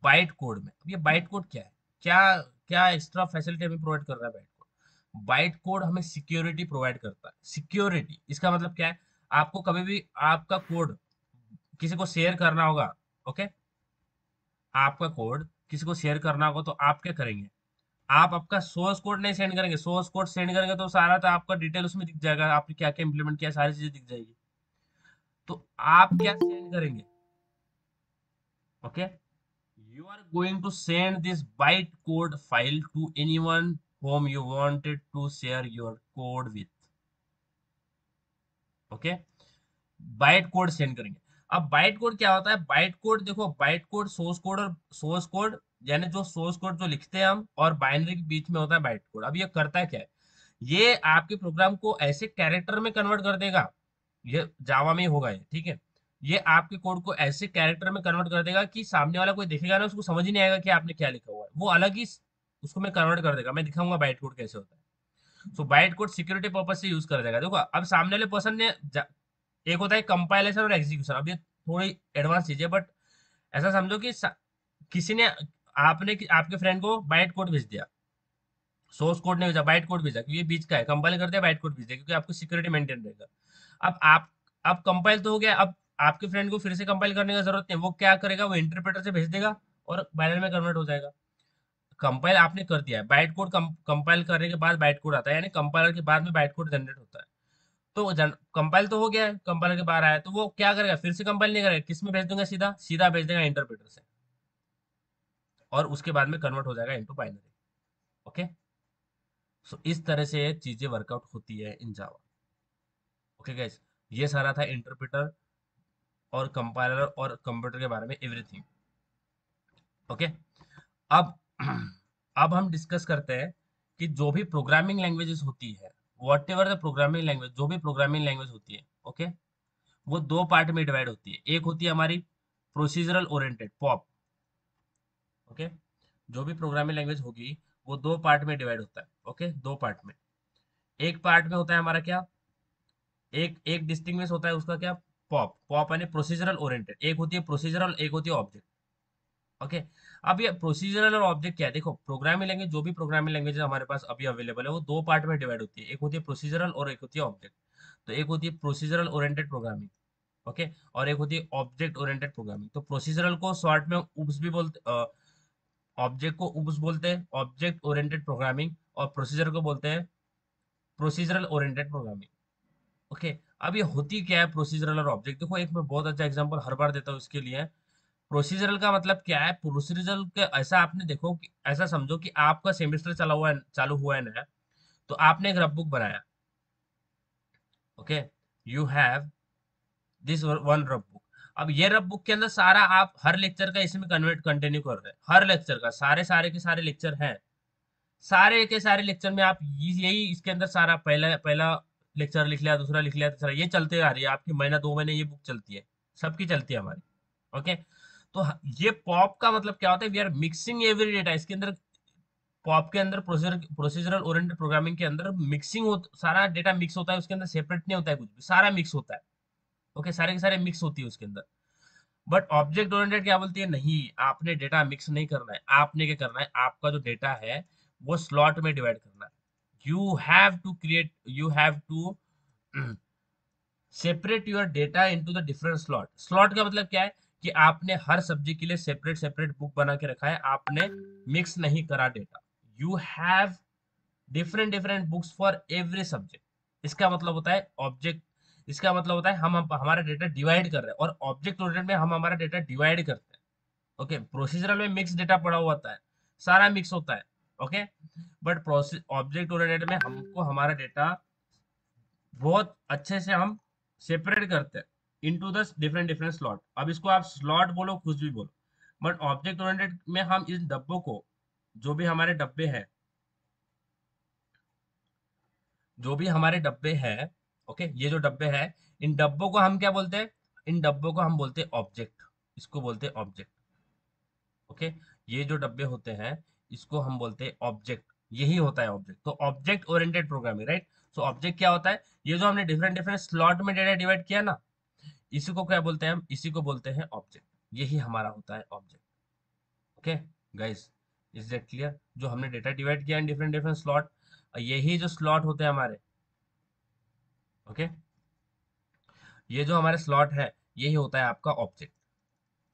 बाइट कोड में। अब ये बाइट कोड क्या है, क्या क्या एक्स्ट्रा फैसिलिटी हमें प्रोवाइड कर रहा है बाइट कोड। बाइट कोड हमें सिक्योरिटी प्रोवाइड करता है। सिक्योरिटी इसका मतलब क्या है, आपको कभी भी आपका कोड किसी को शेयर करना होगा, ओके, आपका कोड किसी को शेयर करना होगा तो आप क्या करेंगे, आप आपका सोर्स कोड नहीं सेंड करेंगे, सोर्स कोड सेंड करेंगे तो सारा तो आपका डिटेल उसमें दिख जाएगा, आपने क्या क्या इंप्लीमेंट किया, सारी चीजें दिख जाएगी। तो आप क्या सेंड करेंगे, okay, you are going to send this bytecode file to anyone whom you wanted to share your code with। Okay, byte code send करेंगे। अब बाइट कोड क्या होता है, बाइट कोड देखो, बाइट कोड सोर्स कोड और source code, यानी जो source code जो लिखते हैं हम और बाइनरी के बीच में होता है बाइट कोड। अब ये करता क्या है, ये आपके प्रोग्राम को ऐसे कैरेक्टर में कन्वर्ट कर देगा, ये जावा में ही होगा ये, ठीक है। ये आपके कोड को ऐसे कैरेक्टर में कन्वर्ट कर देगा कि सामने वाला कोई देखेगा ना, उसको समझ ही नहीं आएगा कि आपने क्या लिखा हुआ है, वो अलग ही उसको मैं कन्वर्ट कर देगा। मैं दिखाऊंगा बाइट कोड कैसे होता है। सो बाइट कोड सिक्योरिटी पर्पज से यूज कर देगा। देखो अब सामने वाले पर्सन ने एक होता है कंपाइलेशन और एग्जीक्यूशन, अब ये थोड़ी एडवांस चीज है, बट ऐसा समझो कि किसी ने आपने आपके फ्रेंड को बाइट कोड भेज दिया, सोर्स कोड नहीं भेजा, बाइट कोड भेजा, क्योंकि ये बीच का है, कंपाइल कर दिया बाइट कोड भेज दिया, क्योंकि आपको सिक्योरिटी मेंटेन रहेगा। अब कंपाइल तो हो गया, अब आपके फ्रेंड को फिर से कंपाइल करने का जरूरत नहीं, वो क्या करेगा, वो इंटरप्रेटर से भेज देगा और बाइनरी में कन्वर्ट हो जाएगा। कंपाइल आपने कर दिया है, बाइट कोड कंपाइल करने के बाद बाइट कोड आता है, यानी कंपाइलर के बाद में बाइट कोड जनरेट होता है। तो कंपाइल तो हो गया है, कंपाइलर के बाहर आया, तो वो क्या करेगा, फिर से कंपाइल नहीं करेगा, किस में भेज दूंगा, सीधा सीधा भेज देगा इंटरप्रेटर से, और उसके बाद में कन्वर्ट हो जाएगा इनटू बाइनरी। ओके, सो इस तरह से चीजें वर्कआउट होती है इन जावा। ओके गाइस, ये सारा था इंटरप्रेटर और कंपाइलर और कंप्यूटर के बारे में एवरीथिंग। ओके, अब अब हम डिस्कस करते हैं कि जो भी प्रोग्रामिंग लैंग्वेजेस होती है, what ever the programming language, जो भी प्रोग्रामिंग लैंग्वेज होती है, ओके, वो दो पार्ट में डिवाइड होती है। एक होती है हमारी प्रोसीजरल ओरिएंटेड, पॉप। ओके, जो भी प्रोग्रामिंग लैंग्वेज होगी वो दो पार्ट में डिवाइड होता है। ओके, दो पार्ट में। एक पार्ट में होता है हमारा क्या, एक एक डिस्टिंग्विश होता है उसका क्या, पॉप। पॉप यानी प्रोसीजरल ओरिएंटेड, एक होती है प्रोसीजरल, एक होती है ऑब्जेक्ट। ओके, अब ये प्रोसीजरल और ऑब्जेक्ट क्या है, देखो प्रोग्रामिंग लैंग्वेज, जो भी प्रोग्रामिंग लैंग्वेज हमारे पास अभी अवेलेबल है वो दो पार्ट में डिवाइड होती है, एक होती है प्रोसीजरल और एक होती है ऑब्जेक्ट। तो एक होती है प्रोसीजरल ओरिएंटेड प्रोग्रामिंग, ओके, और एक होती है ऑब्जेक्ट ओरिएंटेड प्रोग्रामिंग। तो प्रोसीजरल को शॉर्ट में उब्स भी बोलते, ऑब्जेक्ट को उब्स बोलते हैं, ऑब्जेक्ट ओरिएंटेड प्रोग्रामिंग, और प्रोसीजर को बोलते हैं प्रोसीजरल ओरिएंटेड प्रोग्रामिंग। ओके, अब ये होती क्या है प्रोसीजरल और ऑब्जेक्ट, देखो एक मैं बहुत अच्छा एग्जांपल हर बार देता हूँ इसके लिए। प्रोसीजरल का मतलब क्या है, प्रोसीजरल के ऐसा आपने देखो कि ऐसा समझो कि आपका सेमेस्टर चला हुआ है, चालू हुआ है नया, तो आपने एक रफ बुक बनाया। Okay, you have this one rough book. अब ये रफ बुक के अंदर सारा आप हर लेक्चर का इसमें कन्वर्ट कंटिन्यू कर रहे हैं, हर लेक्चर का, सारे सारे के सारे लेक्चर हैं, सारे के सारे लेक्चर में आप यही इसके अंदर सारा पहला पहला लेक्चर लिख लिया, दूसरा लिख लिया, तीसरा, ये चलते आ रही है आपकी, महीना दो महीने ये बुक चलती है, सबकी चलती है हमारी। ओके, तो ये पॉप का मतलब क्या होता है, we are mixing every data इसके अंदर। पॉप के अंदर प्रोसीजरल ओरिएंटेड प्रोग्रामिंग के अंदर मिक्सिंग हो, सारा डेटा मिक्स होता है उसके अंदर, सेपरेट नहीं होता है कुछ भी, सारा मिक्स होता है। ओके, सारे के सारे मिक्स होती है उसके अंदर। बट ऑब्जेक्ट ओरिएंटेड क्या बोलती है, नहीं, आपने डेटा मिक्स नहीं करना है, आपने क्या करना है, आपका जो डेटा है वो स्लॉट में डिवाइड करना है। You have to separate your data into the different slot. Slot का मतलब क्या है कि आपने हर सब्जेक्ट के लिए सेपरेट सेपरेट बुक बना के रखा है, आपने मिक्स नहीं करा data. You have different different books for every subject. इसका मतलब होता है ऑब्जेक्ट, इसका मतलब होता है हम हमारा डेटा डिवाइड कर रहे हैं, और ऑब्जेक्ट ओरिएंटेड में हम हमारा डेटा डिवाइड करते हैं। ओके, प्रोसीजरल में मिक्स डेटा पड़ा हुआ होता है, सारा मिक्स होता है। ओके, बट ऑब्जेक्ट ओरिएंटेड में हमको हमारा डेटा बहुत अच्छे से हम सेपरेट करते हैं into the different different slot. अब इसको आप स्लॉट बोलो, कुछ भी बोलो, बट ऑब्जेक्ट ओरिएंटेड में हम इस डब्बों को, जो भी हमारे डब्बे हैं, जो भी हमारे डब्बे हैं, ओके, ये जो डब्बे हैं, इन डब्बों को हम क्या बोलते हैं, इन डब्बों को हम बोलते हैं ऑब्जेक्ट, इसको बोलते हैं ऑब्जेक्ट। ओके, ये जो डब्बे होते हैं इसको हम बोलते हैं ऑब्जेक्ट, यही होता है ऑब्जेक्ट। तो object oriented programming, right. So object क्या होता है, ये जो हमने डिफरेंट डिफरेंट स्लॉट में डेटा डिवाइड किया ना, इसी को क्या बोलते हैं हम, इसी को बोलते हैं ऑब्जेक्ट, यही हमारा होता है object. Okay guys, is that clear, जो हमने डेटा डिवाइड किया इन डिफरेंट डिफरेंट स्लॉट, यही जो स्लॉट होते हैं हमारे, ओके, ये जो हमारे स्लॉट है यही होता है आपका ऑब्जेक्ट,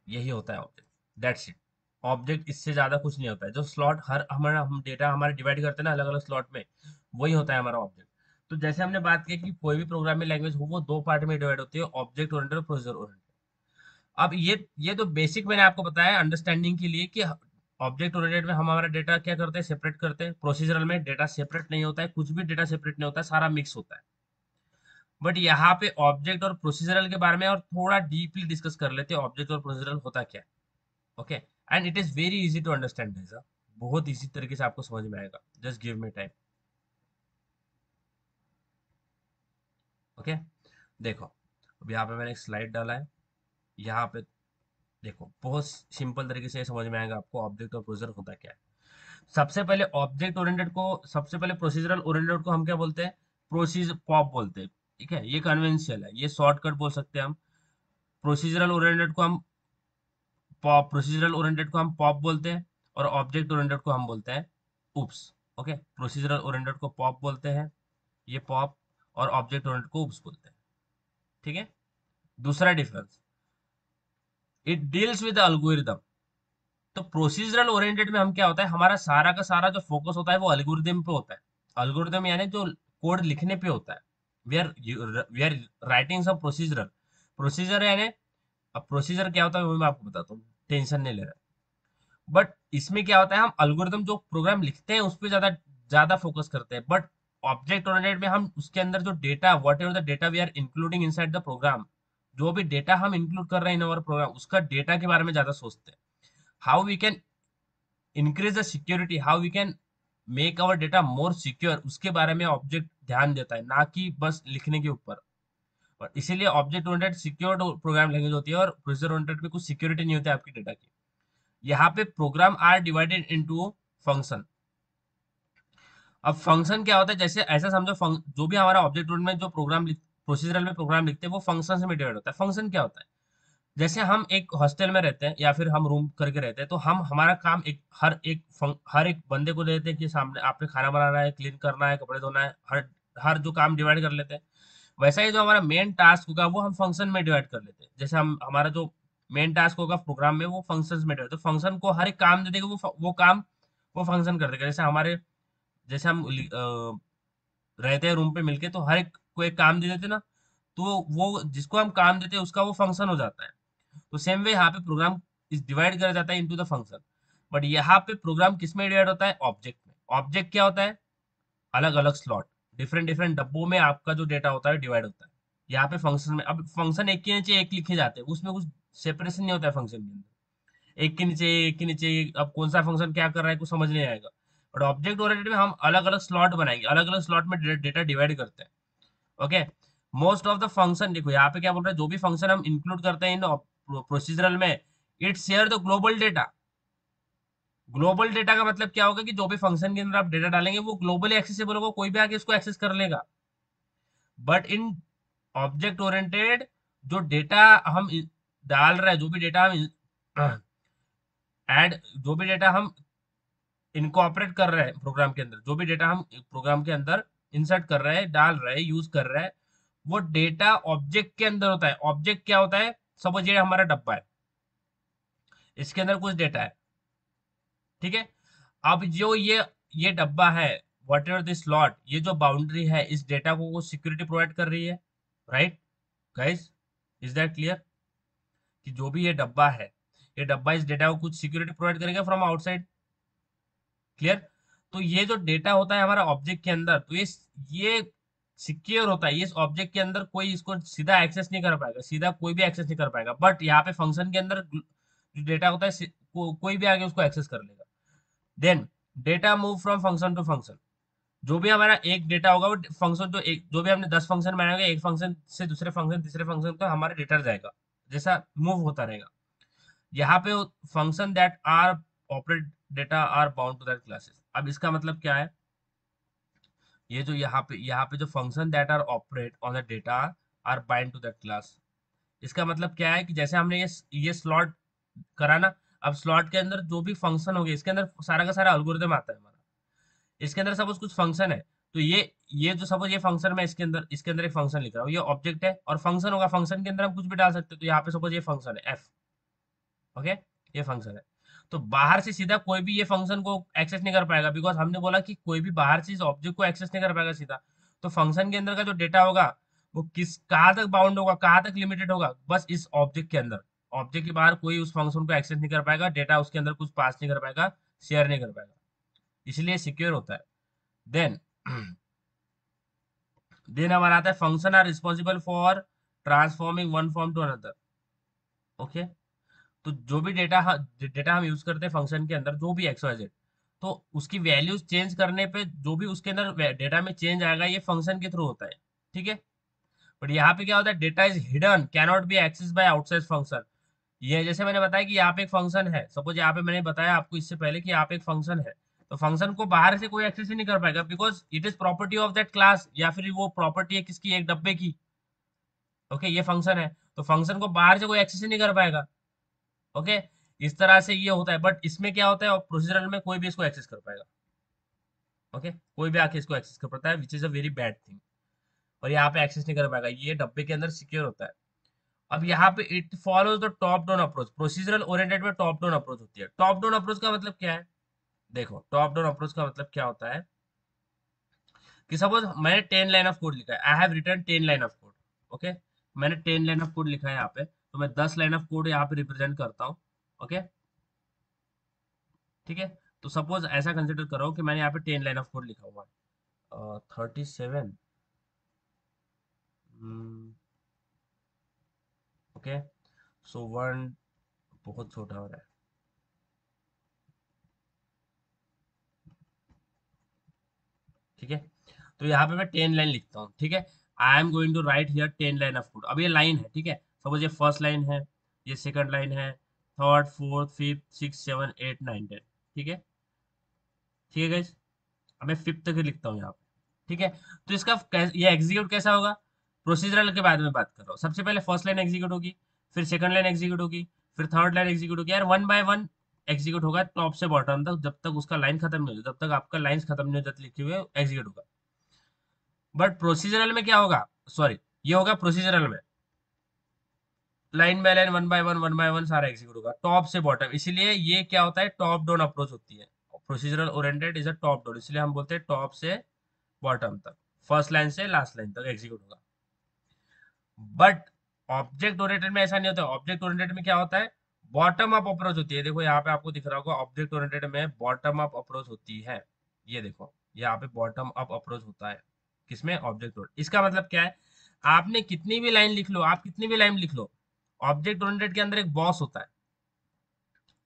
यही होता है ऑब्जेक्ट, दैट्स इट। ऑब्जेक्ट इससे ज्यादा कुछ नहीं होता है, जो स्लॉट हर हमारा हम डेटा हमारे डिवाइड करते हैं ना अलग अलग स्लॉट में, वही होता है हमारा ऑब्जेक्ट। तो जैसे हमने बात की कि कोई भी प्रोग्रामिंग लैंग्वेज हो वो दो पार्ट में डिवाइड होती है, ऑब्जेक्ट ओरिएंटेड और प्रोसीजर ओरिएंटेड। अब ये तो बेसिक मैंने आपको बताया अंडरस्टैंडिंग के लिए कि ऑब्जेक्ट ओरिएंटेड में हम हमारा डेटा क्या करते हैं, सेपरेट करते हैं, प्रोसीजरल में डेटा सेपरेट नहीं होता है, कुछ भी डेटा सेपरेट नहीं होता है, सारा मिक्स होता है। बट यहाँ पे ऑब्जेक्ट और प्रोसीजरल के बारे में और थोड़ा डीपली डिस्कस कर लेते हैं, ऑब्जेक्ट और प्रोसीजरल होता क्या है। Okay, and it is very easy to understand guys, बहुत इजी तरीके से आपको समझ में आएगा, just give me time. Okay, देखो अब यहाँ पे मैंने एक स्लाइड डाला है, यहाँ पे देखो बहुत सिंपल तरीके से समझ में आएगा आपको ऑब्जेक्ट और प्रोसीजर होता क्या है। सबसे पहले ऑब्जेक्ट ओरिएंटेड को, सबसे पहले प्रोसीजरल ओरिएंटेड को हम क्या बोलते हैं, प्रोसीजर पॉप बोलते हैं। ठीक है, ये कन्वेंशियल है, ये शॉर्टकट बोल सकते हैं हम। प्रोसीजरल ओरिएंटेड को हम पॉप, प्रोसीजरल ओरिएंटेड को हम पॉप बोलते हैं, और ऑब्जेक्ट ओरिएंटेड को हम बोलते हैं उप्स। ओके, प्रोसीजरल ओरिएंटेड को पॉप बोलते हैं, ये पॉप, और ऑब्जेक्ट ओरिएंटेड को उप्स बोलते हैं। ठीक है, दूसरा difference, it deals with algorithm. तो प्रोसीजरल ओरिएंटेड में हम क्या होता है, हमारा सारा का सारा जो फोकस होता है वो एल्गोरिदम पे होता है। एल्गोरिदम यानी जो कोड लिखने पे होता है। We are writing some procedural, procedure यानी, अब प्रोसीजर क्या होता है वो मैं आपको बताता हूँ, टेंशन नहीं ले रहा। बट इसमें क्या होता है, हम एल्गोरिदम जो प्रोग्राम लिखते हैं उस पर ज्यादा ज्यादा फोकस करते हैं। बट ऑब्जेक्ट ओरिएंटेड में हम उसके अंदर जो data, whatever the data we are including inside the program, जो भी डेटा हम इंक्लूड कर रहे हैं इन अवर प्रोग्राम, उसका डेटा के बारे में ज्यादा सोचते हैं। How we can increase the security, how we can make our data more secure, उसके बारे में ऑब्जेक्ट ध्यान देता है, ना कि बस लिखने के ऊपर। और इसीलिए object oriented secured programme language होती है, और प्रोसीजर ओरिएंटेड में कुछ सिक्योरिटी नहीं होती आपकी डेटा की। यहाँ पे program are divided into function. अब फंक्शन क्या होता है, जैसे ऐसा समझो, जो भी हमारा ऑब्जेक्ट ओरिएंटेड में जो प्रोग्राम प्रोसीजरल में प्रोग्राम लिखते हैं वो फंक्शन में डिवाइड होता है। फंक्शन क्या होता है, जैसे हम एक हॉस्टल में रहते हैं या फिर हम रूम करके रहते हैं, तो हम हमारा काम एक हर एक बंदे को दे देते हैं कि सामने आपने खाना बनाना है, क्लीन करना है, कपड़े धोना है, हर हर जो काम डिवाइड कर लेते हैं। वैसा ही जो हमारा मेन टास्क होगा वो हम फंक्शन में डिवाइड कर लेते हैं। जैसे हम हमारा जो मेन टास्क होगा प्रोग्राम में वो फंक्शंस में डिवाइड, तो फंक्शन को हर एक काम दे देगा, वो काम वो फंक्शन कर देगा। जैसे हमारे, जैसे हम रहते हैं रूम पे मिलके, तो हर एक को एक काम दे देते ना, तो वो जिसको हम काम देते हैं उसका वो फंक्शन हो जाता है। तो सेम वे यहाँ पे प्रोग्राम इस डिवाइड किया जाता है इनटू द फंक्शन। बट यहाँ पे प्रोग्राम किस में डिवाइड होता है, ऑब्जेक्ट में। ऑब्जेक्ट क्या होता है, अलग अलग स्लॉट, डिफरेंट डिफरेंट डब्बों में आपका जो डेटा होता है डिवाइड होता है। यहाँ पे फंक्शन में, अब फंक्शन एक के नीचे एक लिखे जाते हैं, उसमें कुछ सेपरेशन नहीं होता है फंक्शन के अंदर, एक के नीचे एक के नीचे अब कौन सा फंक्शन क्या कर रहा है कुछ समझ नहीं आएगा। बट ऑब्जेक्ट ओरिएंटेड में हम अलग अलग स्लॉट बनाएंगे, अलग अलग स्लॉट में डेटा डिवाइड करते हैं। Okay, most of the function, देखो यहाँ पे क्या बोल रहा है, जो भी फंक्शन हम इंक्लूड करते हैं इन प्रोसीजरल में, it share the global data. Global data का मतलब क्या होगा कि जो भी फंक्शन के अंदर आप डेटा डालेंगे वो ग्लोबली एक्सेसिबल होगा, कोई भी आके इसको एक्सेस कर लेगा। बट इन ऑब्जेक्ट ओरिएंटेड, जो डेटा हम डाल रहे हैं, जो भी डेटा हम ऐड, जो भी डेटा हम इनकॉर्पोरेट कर रहे हैं प्रोग्राम के अंदर, जो भी डेटा हम प्रोग्राम के अंदर इंसर्ट कर रहे हैं, डाल रहे हैं, यूज कर रहे हैं, वो डेटा ऑब्जेक्ट के अंदर होता है। ऑब्जेक्ट क्या होता है, सपोज ये हमारा डब्बा है, इसके अंदर कुछ डेटा है। ठीक है, अब जो ये डब्बा है, वट एवर दिस स्लॉट, ये जो बाउंड्री है इस डेटा को सिक्योरिटी प्रोवाइड कर रही है। Right guys, is that clear, कि जो भी ये डब्बा है, ये डब्बा इस डेटा को कुछ सिक्योरिटी प्रोवाइड करेगा फ्रॉम आउटसाइड। क्लियर, तो ये जो डेटा होता है हमारा ऑब्जेक्ट के अंदर, तो ये सिक्योर होता है, ये इस ऑब्जेक्ट के अंदर कोई इसको सीधा एक्सेस नहीं कर पाएगा, सीधा कोई भी एक्सेस नहीं कर पाएगा। बट यहाँ पे फंक्शन के अंदर जो डेटा होता है कोई भी आगे उसको एक्सेस कर लेगा। Then data move from function to function, जो भी हमारा एक डेटा होगा वो फंक्शन, जो भी हमने 10 फंक्शन बनाए होंगे, एक फंक्शन से दूसरे फंक्शन, तीसरे फंक्शन तो हमारा डेटा जाएगा, जैसा मूव होता रहेगा। यहाँ पे function that are operate data are bound to that classes. अब इसका मतलब क्या है, ये जो यहाँ पे जो function that are operate on the data are bind to that class, इसका मतलब क्या है कि जैसे हमने ये स्लॉट करा ना, अब स्लॉट के अंदर जो भी फंक्शन हो गए, इसके अंदर सारा का सारा एल्गोरिदम आता है हमारा। इसके अंदर सपोज कुछ फंक्शन है, तो ये जो सपोज ये फंक्शन में इसके अंदर एक फंक्शन लिख रहा हूँ, ये ऑब्जेक्ट है और फंक्शन होगा, फंक्शन के अंदर हम कुछ भी डाल सकते हैं। तो यहाँ पे सपोज ये फंक्शन है एफ, ओके, ये फंक्शन है। तो बाहर से सीधा कोई भी ये फंक्शन को एक्सेस नहीं कर पाएगा, बिकॉज हमने बोला कि कोई भी बाहर से इस ऑब्जेक्ट को एक्सेस नहीं कर पाएगा सीधा। तो फंक्शन के अंदर का जो डेटा होगा वो कहाँ तक बाउंड होगा, कहाँ तक लिमिटेड होगा, बस इस ऑब्जेक्ट के अंदर। ऑब्जेक्ट के बाहर कोई उस फंक्शन को एक्सेस नहीं कर पाएगा, डेटा उसके अंदर कुछ पास नहीं कर पाएगा, शेयर नहीं कर पाएगा, इसलिए सिक्योर होता है। देन देन हमारा आता है function are responsible for transforming one form to another. Okay, तो जो भी डेटा हम यूज करते हैं फंक्शन के अंदर, जो भी एक्स वाई जेड, तो उसकी वैल्यूज चेंज करने पे जो भी उसके अंदर डेटा में चेंज आएगा ये फंक्शन के थ्रू होता है। ठीक है, बट यहाँ पे क्या होता है, data is hidden, cannot be access by outside function. ये जैसे मैंने बताया कि यहाँ पे एक फंक्शन है, सपोज यहाँ पे मैंने बताया आपको इससे पहले कि यहाँ पे एक फंक्शन है, तो फंक्शन को बाहर से कोई एक्सेस ही नहीं कर पाएगा, because it is property of that class, या फिर वो प्रॉपर्टी है किसकी, एक डब्बे की। ओके, ये फंक्शन है, तो फंक्शन को बाहर से कोई एक्सेस ही नहीं कर पाएगा। ओके, इस तरह से ये होता है, बट इसमें क्या होता है, प्रोसीजरल में कोई भी इसको एक्सेस कर पाएगा। ओके, कोई भी आके इसको एक्सेस कर पाता है, which is a very bad thing. और यहाँ पे एक्सेस नहीं कर पाएगा, ये डब्बे के अंदर सिक्योर होता है। अब यहाँ पे it follows the top down approach, procedural oriented में टॉप डाउन अप्रोच होती है। टॉप डाउन अप्रोच का मतलब क्या है, देखो टॉप डाउन अप्रोच का मतलब क्या होता है कि सपोज मैंने 10 लाइन ऑफ कोड लिखा है, I have return 10 line of code. Okay, मैंने 10 लाइन ऑफ कोड लिखा है यहाँ पे, तो मैं 10 लाइन ऑफ कोड यहाँ पे रिप्रेजेंट करता हूँ। ओके, ठीक है, तो सपोज ऐसा कंसिडर करो कि मैंने यहाँ पे 10 लाइन ऑफ कोड लिखा हुआ है, 37। ओके, सो वन बहुत छोटा हो रहा है। ठीक है, तो यहाँ पे मैं 10 लाइन लिखता हूँ। ठीक है, I am going to write here 10 line of code. अब ये लाइन है, ठीक है, सपोज ये फर्स्ट लाइन है, ये सेकंड लाइन है, third, fourth, fifth, six, seven, eight, nine, 10। ठीक है, ठीक है गाइस, अब मैं फिफ्थ तक ही लिखता हूँ यहाँ पे। ठीक है, तो इसका ये एग्जीक्यूट कैसा होगा, प्रोसीजरल के बारे में बात कर रहा हूँ। सबसे पहले फर्स्ट लाइन एग्जीक्यूट होगी, फिर सेकंड लाइन एग्जीक्यूट होगी, फिर थर्ड लाइन एग्जीक्यूट होगी, यार वन बाय वन एग्जीक्यूट होगा टॉप से बॉटम तक, जब तक उसका लाइन खत्म नहीं हो जाता, जब तक आपका लाइन खत्म नहीं हो जाती लिखे हुए एग्जीक्यूट होगा। बट प्रोसीजरल में क्या होगा, सॉरी, ये होगा प्रोसीजरल में line by line, one by one सारा एग्जीक्यूट होगा टॉप से बॉटम, इसीलिए ये क्या होता है, टॉप डाउन अप्रोच होती है। Procedural oriented is a top down, इसलिए हम बोलते हैं टॉप से बॉटम तक, फर्स्ट लाइन से लास्ट लाइन तक एग्जीक्यूट होगा। बट ऑब्जेक्ट ओरिएंटेड में ऐसा नहीं होता। ऑब्जेक्ट ओरिएंटेड में क्या होता है, बॉटम अप अप्रोच होती है। देखो यहाँ पे आपको दिख रहा होगा, ऑब्जेक्ट ओरिएंटेड में बॉटम अप अप्रोच होती है। ये देखो यहाँ पे बॉटम अप अप्रोच होता है, किसमें, ऑब्जेक्ट ओरिएंटेड। इसका मतलब क्या है, आपने कितनी भी लाइन लिख लो, आप कितनी भी लाइन लिख लो, ऑब्जेक्ट ओरिएंटेड के अंदर एक बॉस होता है।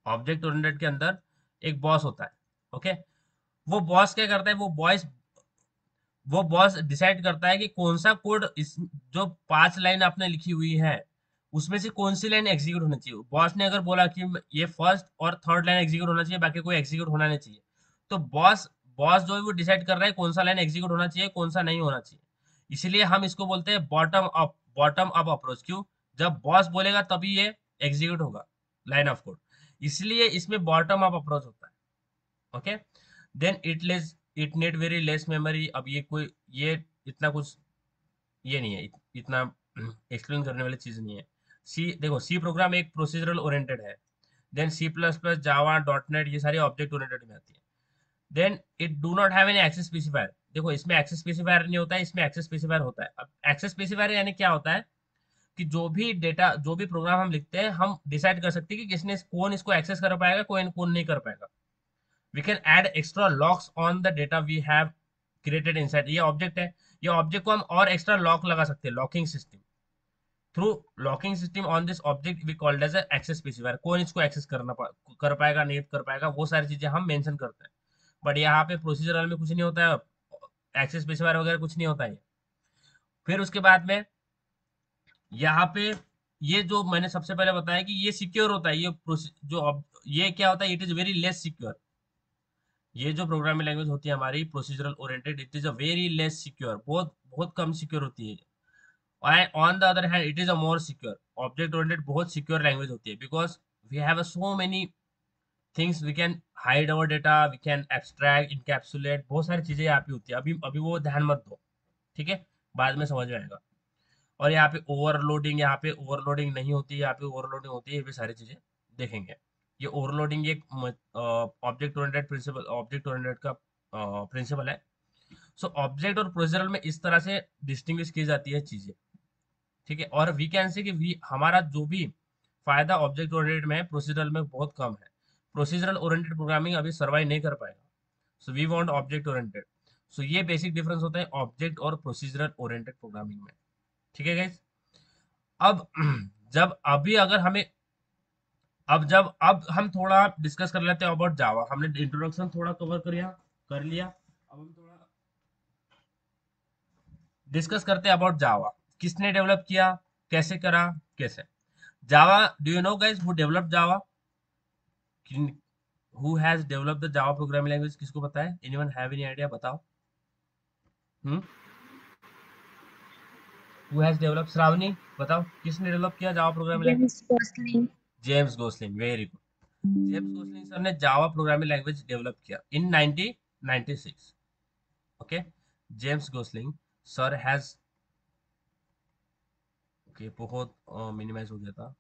ऑब्जेक्ट ओरिएंटेड के अंदर एक बॉस होता है। ओके, वो बॉस क्या करता है, वो बॉस डिसाइड करता है कि कौन सा कोड, इस जो 5 लाइन आपने लिखी हुई है उसमें से कौन सी लाइन एग्जीक्यूट होना चाहिए। बॉस ने अगर बोला कि ये फर्स्ट और थर्ड लाइन एग्जीक्यूट होना चाहिए, बाकी कोई एग्जीक्यूट होना नहीं चाहिए, तो बॉस बॉस जो है वो डिसाइड कर रहा है कौन सा लाइन एग्जीक्यूट होना चाहिए, कौन सा नहीं होना चाहिए। इसलिए हम इसको बोलते हैं बॉटम अप अप्रोच। क्यों, जब बॉस बोलेगा तभी ये एग्जीक्यूट होगा लाइन ऑफ कोड, इसलिए इसमें बॉटम अप अप्रोच होता है। Okay, then it need very less memory. अब ये कोई, ये इतना कुछ ये नहीं है, इतना एक्सप्लेन करने वाली चीज नहीं है। सी देखो, सी प्रोग्राम एक प्रोसीजरल ओरिएंटेड है। Then C plus plus, Java, dot net, ये सारी ऑब्जेक्ट ओरिएंटेड में आती है। Then it do not have any access specifier. देखो इसमें एक्सेस स्पेसिफायर नहीं होता है, इसमें एक्सेस स्पेसिफायर होता है। अब एक्सेस स्पेसिफायर यानी क्या होता है कि जो भी डेटा, जो भी प्रोग्राम हम लिखते हैं, हम डिसाइड कर सकते हैं कि किसने, कौन इसको एक्सेस कर पाएगा, कौन नहीं कर पाएगा। we can add extra locks on the data we have created inside। ये ऑब्जेक्ट है, ये ऑब्जेक्ट को हम और एक्स्ट्रा लॉक लगा सकते हैं, locking system. Through locking system on this object we called as access specifier. कौन इसको एक्सेस कर पाएगा, नहीं कर पाएगा, वो सारी चीजें हम मेंशन करते हैं। बट यहाँ पे प्रोसीजरल में कुछ नहीं होता है, एक्सेस स्पेसिफायर वगैरह कुछ नहीं होता है। फिर उसके बाद में यहाँ पे ये जो मैंने सबसे पहले बताया कि ये सिक्योर होता है, ये क्या होता है, it is very less secure. ये जो प्रोग्रामिंग लैंग्वेज होती है हमारी procedural oriented, it is a very less secure, बहुत बहुत कम सिक्योर होती है। On the other hand it is a more secure. Object oriented बहुत सिक्योर लैंग्वेज होती है, because we have so many things, we can hide our data, we can extract, encapsulate, बहुत सारी चीजें यहाँ पे होती है। अभी अभी वो ध्यान मत दो, ठीक है, बाद में समझ में आएगा। और यहाँ पे ओवरलोडिंग नहीं होती है, यहाँ पे ओवरलोडिंग होती है, ये भी सारी चीजें देखेंगे। ये ओवरलोडिंग एक object oriented principle, object oriented का प्रिंसिपल है। सो ऑब्जेक्ट और प्रोसीजरल में इस तरह से डिस्टिंग्विश की जाती है चीजें। ठीक है, और वी कैन से कि वी हमारा जो भी फायदा ऑब्जेक्ट ओरिएंटेड में है, प्रोसीजरल में बहुत कम है। प्रोसीजरल ओरिएंटेड प्रोग्रामिंग अभी सर्वाइव नहीं कर पाएगा, so we want object oriented. So ये बेसिक डिफरेंस होता है ऑब्जेक्ट और प्रोसीजरल ओरिएंटेड प्रोग्रामिंग में। ठीक है गाइस, अब जब अभी अगर हमें अब हम थोड़ा डिस्कस कर लेते हैं अबाउट जावा। हमने इंट्रोडक्शन थोड़ा कवर कर लिया। अब हम थोड़ा डिस्कस करते हैं अबाउट जावा, किसने डेवलप किया, कैसे करा, कैसे। Java, do you know guys who developed Java? Who has developed the Java programming language? किसको पता है? Anyone have any idea? बताओ। Hmm who has develop? Shravani बताओ, किसने डेवलप किया Java programming language? James Gosling. James Gosling, very good. James Gosling sir ने Java programming language develop किया in 1996। Okay, James Gosling sir has, okay बहुत minimise हो गया था।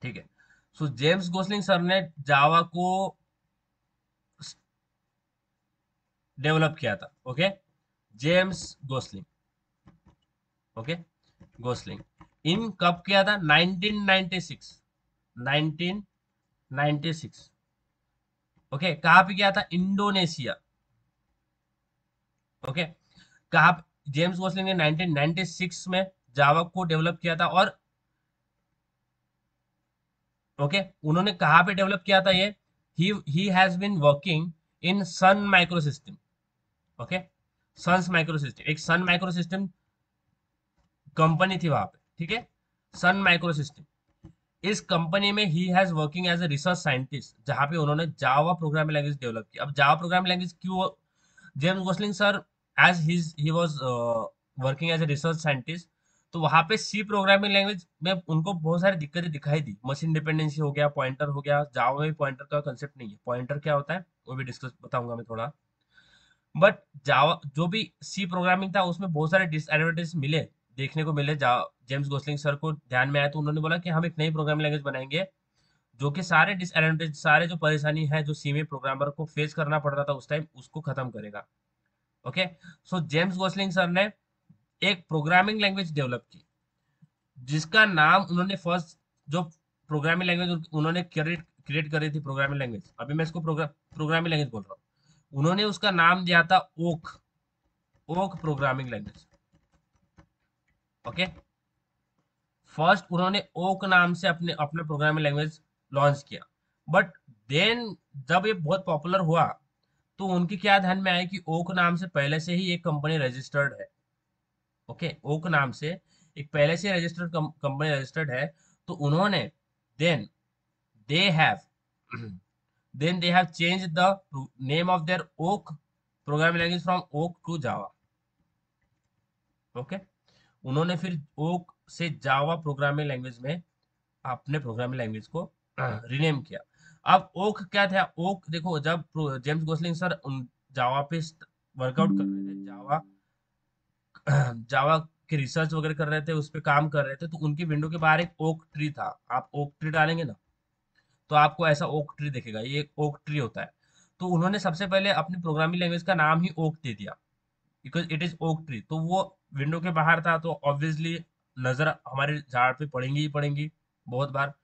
ठीक है, सो जेम्स गोसलिंग सर ने जावा को डेवलप किया था। Okay, James Gosling, okay Gosling, in कब किया था? 1996, 1996। ओके, कहाँ पे किया था? इंडोनेशिया। ओके, कहाँ? जेम्स गोसलिंग ने 1996 में जावा को डेवलप किया था। और ओके, उन्होंने कहाँ पे डेवलप किया था ये? He has been working in Sun micro system. Okay, Sun's micro system, एक सन माइक्रो सिस्टम कंपनी थी वहां पे, ठीक है, सन माइक्रो सिस्टम। इस कंपनी में he has working as a research scientist, जहां पे उन्होंने जावा प्रोग्रामिंग लैंग्वेज डेवलप की। अब जावा प्रोग्रामिंग लैंग्वेज क्यों James Gosling sir, as he was working as a research scientist, तो वहां पे सी प्रोग्रामिंग लैंग्वेज में उनको बहुत सारी दिक्कतें दिखाई दी। मशीन डिपेंडेंसी हो गया, पॉइंटर हो गया। जावा में पॉइंटर का कंसेप्ट नहीं है। पॉइंटर क्या होता है वो भी डिस्कस बताऊंगा मैं थोड़ा। बट जावा जो भी सी प्रोग्रामिंग था उसमें बहुत सारे डिसएडवांटेज मिले, देखने को मिले। जेम्स गोसलिंग सर को ध्यान में आया तो उन्होंने बोला कि हम एक नई प्रोग्रामिंग लैंग्वेज बनाएंगे जो कि सारे डिसएडवांटेज, सारे जो परेशानी है जो सी में प्रोग्रामर को फेस करना पड़ रहा था उस टाइम, उसको खत्म करेगा। ओके, सो जेम्स गोसलिंग सर ने एक प्रोग्रामिंग लैंग्वेज डेवलप की, जिसका नाम उन्होंने फर्स्ट, जो प्रोग्रामिंग लैंग्वेज उन्होंने क्रिएट क्रिएट करी थी प्रोग्रामिंग लैंग्वेज, अभी मैं इसको प्रोग्रामिंग लैंग्वेज बोल रहा हूँ, उन्होंने उसका नाम दिया था Oak, Oak programming language. Okay, first उन्होंने ओक नाम से अपने अपने प्रोग्रामिंग लैंग्वेज लॉन्च किया। बट देन जब ये बहुत पॉपुलर हुआ तो उनके क्या ध्यान में आया कि ओक नाम से पहले से ही एक कंपनी रजिस्टर्ड है। ओके, ओक नाम से एक पहले से रजिस्टर्ड कंपनी रजिस्टर्ड है। तो उन्होंने then they have then they have change the name of their Oak programming language from Oak to Java. Okay, उन्होंने फिर ओक से जावा प्रोग्रामिंग लैंग्वेज में अपने प्रोग्रामिंग लैंग्वेज को रीनेम किया। अब ओक क्या था? ओक देखो, जब जेम्स गोसलिंग सर जावा पे वर्कआउट कर रहे थे, जावा जावा के रिसर्च वगैरह कर रहे थे, उस पे काम कर रहे थे, तो उनकी विंडो के बाहर एक ओक ट्री था। आप ओक ट्री डालेंगे ना तो आपको ऐसा ओक ट्री दिखेगा, ये एक ओक ट्री होता है। तो उन्होंने सबसे पहले अपनी प्रोग्रामिंग लैंग्वेज का नाम ही ओक दे दिया, because it is oak tree. तो वो विंडो के बाहर था तो ऑब्वियसली नजर हमारे झाड़ पे पड़ेंगी ही पड़ेंगी बहुत बार।